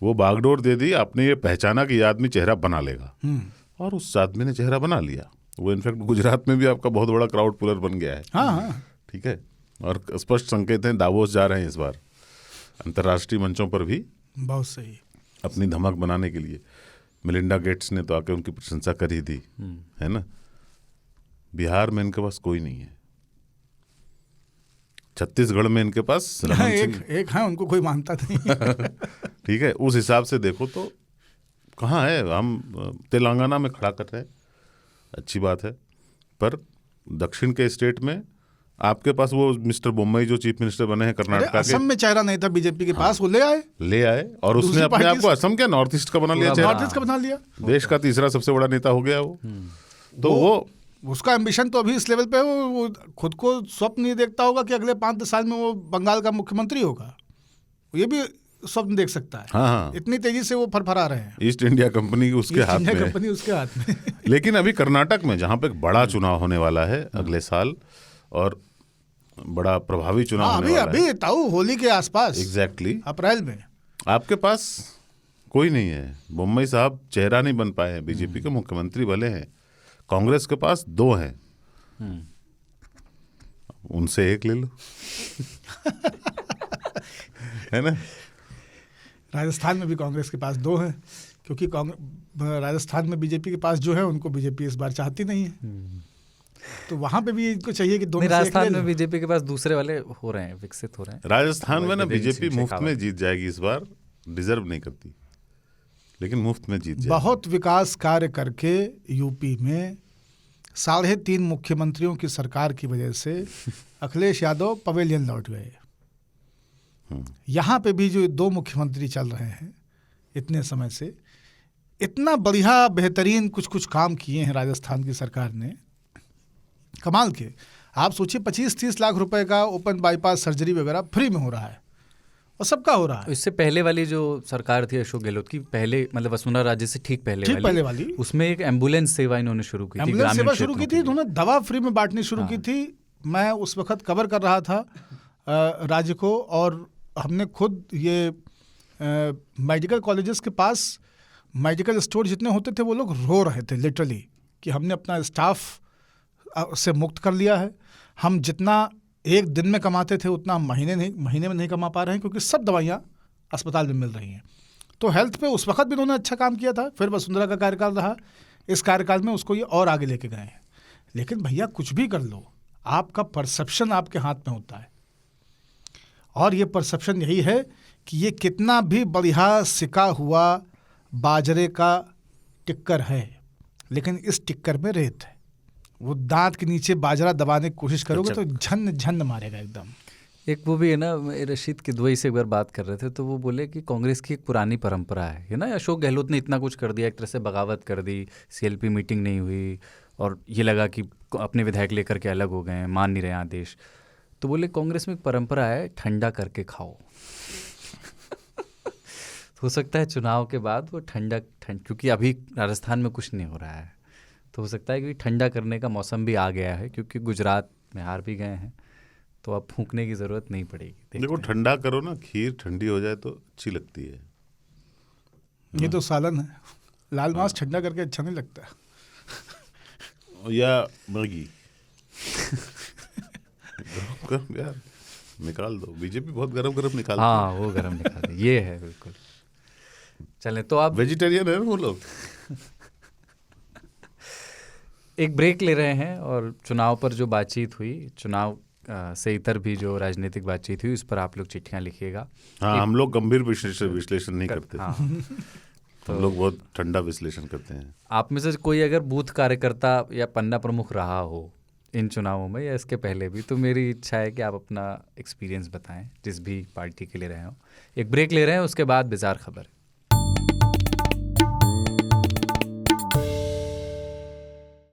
वो बागडोर दे दी, आपने ये पहचाना कि ये आदमी चेहरा बना लेगा, और उस आदमी ने चेहरा बना लिया। वो इनफैक्ट गुजरात में भी आपका बहुत बड़ा क्राउड पुलर बन गया है। हाँ, ठीक है, और स्पष्ट संकेत हैं, दावोस जा रहे हैं इस बार, अंतर्राष्ट्रीय मंचों पर भी बहुत सही अपनी धमक बनाने के लिए। मिलिंडा गेट्स ने तो आके उनकी प्रशंसा करी थी, है ना। बिहार में इनके पास कोई नहीं है, छत्तीसगढ़ में इनके पास एक है, उनको कोई मानता नहीं। ठीक है, उस हिसाब से देखो तो कहाँ है, हम तेलंगाना में खड़ा कर रहे हैं, अच्छी बात है, पर दक्षिण के स्टेट में आपके पास वो मिस्टर बोम्मई जो चीफ मिनिस्टर बने हैं कर्नाटक के, असम में चेहरा नहीं था बीजेपी के पास, वो ले आए और उसने अपने आप को असम क्या नॉर्थ ईस्ट का बना लिया, नॉर्थ ईस्ट का बना लिया, देश का तीसरा सबसे बड़ा नेता हो गया वो। तो वो उसका एम्बिशन तो अभी इस लेवल पे है, वो खुद को स्वप्न नहीं देखता होगा कि अगले 5-10 साल में वो बंगाल का मुख्यमंत्री होगा, ये भी स्वप्न देख सकता है। हाँ, इतनी तेजी से वो फरफरा रहे हैं। ईस्ट इंडिया कंपनी उसके हाथ में। लेकिन अभी कर्नाटक में जहाँ पे एक बड़ा चुनाव होने वाला है अगले साल, और बड़ा प्रभावी चुनाव होने वाला है, अभी ताऊ होली के आसपास, एग्जैक्टली अप्रैल में, आपके पास कोई नहीं है। बोम्मई साहब चेहरा नहीं बन पाए हैं, बीजेपी के मुख्यमंत्री भले हैं, कांग्रेस के पास 2 हैं, उनसे एक ले लो। है ना। राजस्थान में भी कांग्रेस के पास 2 हैं, क्योंकि राजस्थान में बीजेपी के पास जो है उनको बीजेपी इस बार चाहती नहीं है, तो वहां पे भी इनको चाहिए कि दोनों। राजस्थान में बीजेपी के पास दूसरे वाले हो रहे हैं, विकसित हो रहे हैं। राजस्थान में ना बीजेपी मुफ्त में जीत जाएगी इस बार, डिजर्व नहीं करती, लेकिन मुफ्त में जीत जाएगी। बहुत विकास कार्य करके यूपी में 3.5 मुख्यमंत्रियों की सरकार की वजह से अखिलेश यादव पवेलियन लौट गए। यहाँ पे भी जो 2 मुख्यमंत्री चल रहे हैं इतने समय से, इतना बढ़िया बेहतरीन कुछ काम किए हैं राजस्थान की सरकार ने, कमाल के। आप सोचिए 25-30 लाख रुपए का ओपन बाईपास सर्जरी वगैरह फ्री में हो रहा है और सबका हो रहा है। इससे पहले वाली जो सरकार थी अशोक गहलोत की, पहले मतलब वसुंधरा राजे से ठीक पहले वाली उसमें एक एम्बुलेंस सेवा इन्होंने शुरू की थी, एम्बुलेंस सेवा शुरू की थी, उन्होंने दवा फ्री में बांटनी शुरू की थी। मैं उस वक्त कवर कर रहा था राज्य को, और हमने खुद ये मेडिकल कॉलेजेस के पास मेडिकल स्टोर जितने होते थे वो लोग रो रहे थे लिटरली कि हमने अपना स्टाफ से मुक्त कर लिया है, हम जितना एक दिन में कमाते थे उतना महीने में नहीं कमा पा रहे हैं, क्योंकि सब दवाइयाँ अस्पताल में मिल रही हैं। तो हेल्थ पे उस वक्त भी उन्होंने अच्छा काम किया था। फिर वसुंधरा का कार्यकाल रहा, इस कार्यकाल में उसको ये और आगे लेके गए हैं। लेकिन भैया कुछ भी कर लो, आपका परसेप्शन आपके हाथ में होता है, और ये परसेप्शन यही है कि ये कितना भी बढ़िया सिका हुआ बाजरे का टिक्कर है, लेकिन इस टिक्कर में रेत है। वो दांत के नीचे बाजरा दबाने की कोशिश करोगे तो झन झन मारेगा एकदम। एक वो भी है ना, रशीद किदवई से एक बार बात कर रहे थे तो वो बोले कि कांग्रेस की एक पुरानी परंपरा है ना, अशोक गहलोत ने इतना कुछ कर दिया, एक तरह से बगावत कर दी, CLP मीटिंग नहीं हुई और ये लगा कि अपने विधायक लेकर के अलग हो गए हैं, मान नहीं रहे आदेश। तो बोले कांग्रेस में एक परंपरा है, ठंडा करके खाओ। हो सकता है चुनाव के बाद वो ठंड, क्योंकि अभी राजस्थान में कुछ नहीं हो रहा है, तो हो सकता है कि ठंडा करने का मौसम भी आ गया है, क्योंकि गुजरात में हार भी गए हैं, तो अब फूंकने की ज़रूरत नहीं पड़ेगी। देखो ठंडा करो ना, खीर ठंडी हो जाए तो अच्छी लगती है। ये तो सालन है, लाल मांस ठंडा करके अच्छा नहीं लगता। या मैगी गरम यार निकाल दो, बीजेपी बहुत गरम निकालती है। हाँ वो गरम निकालती, ये है बिल्कुल। चलें तो आप वेजिटेरियन है ना वो लोग। एक ब्रेक ले रहे हैं और चुनाव पर जो बातचीत हुई, चुनाव से इतर भी जो राजनीतिक बातचीत हुई, उस पर आप लोग चिट्ठियाँ लिखिएगा। हाँ, हम लोग गंभीर विश्लेषण नहीं करते। हाँ, तो हम लोग बहुत ठंडा विश्लेषण करते हैं। आप में से कोई अगर बूथ कार्यकर्ता या पन्ना प्रमुख रहा हो इन चुनावों में या इसके पहले भी, तो मेरी इच्छा है कि आप अपना एक्सपीरियंस बताएं, जिस भी पार्टी के लिए रहे हो। एक ब्रेक ले रहे हैं, उसके बाद बिजार खबर।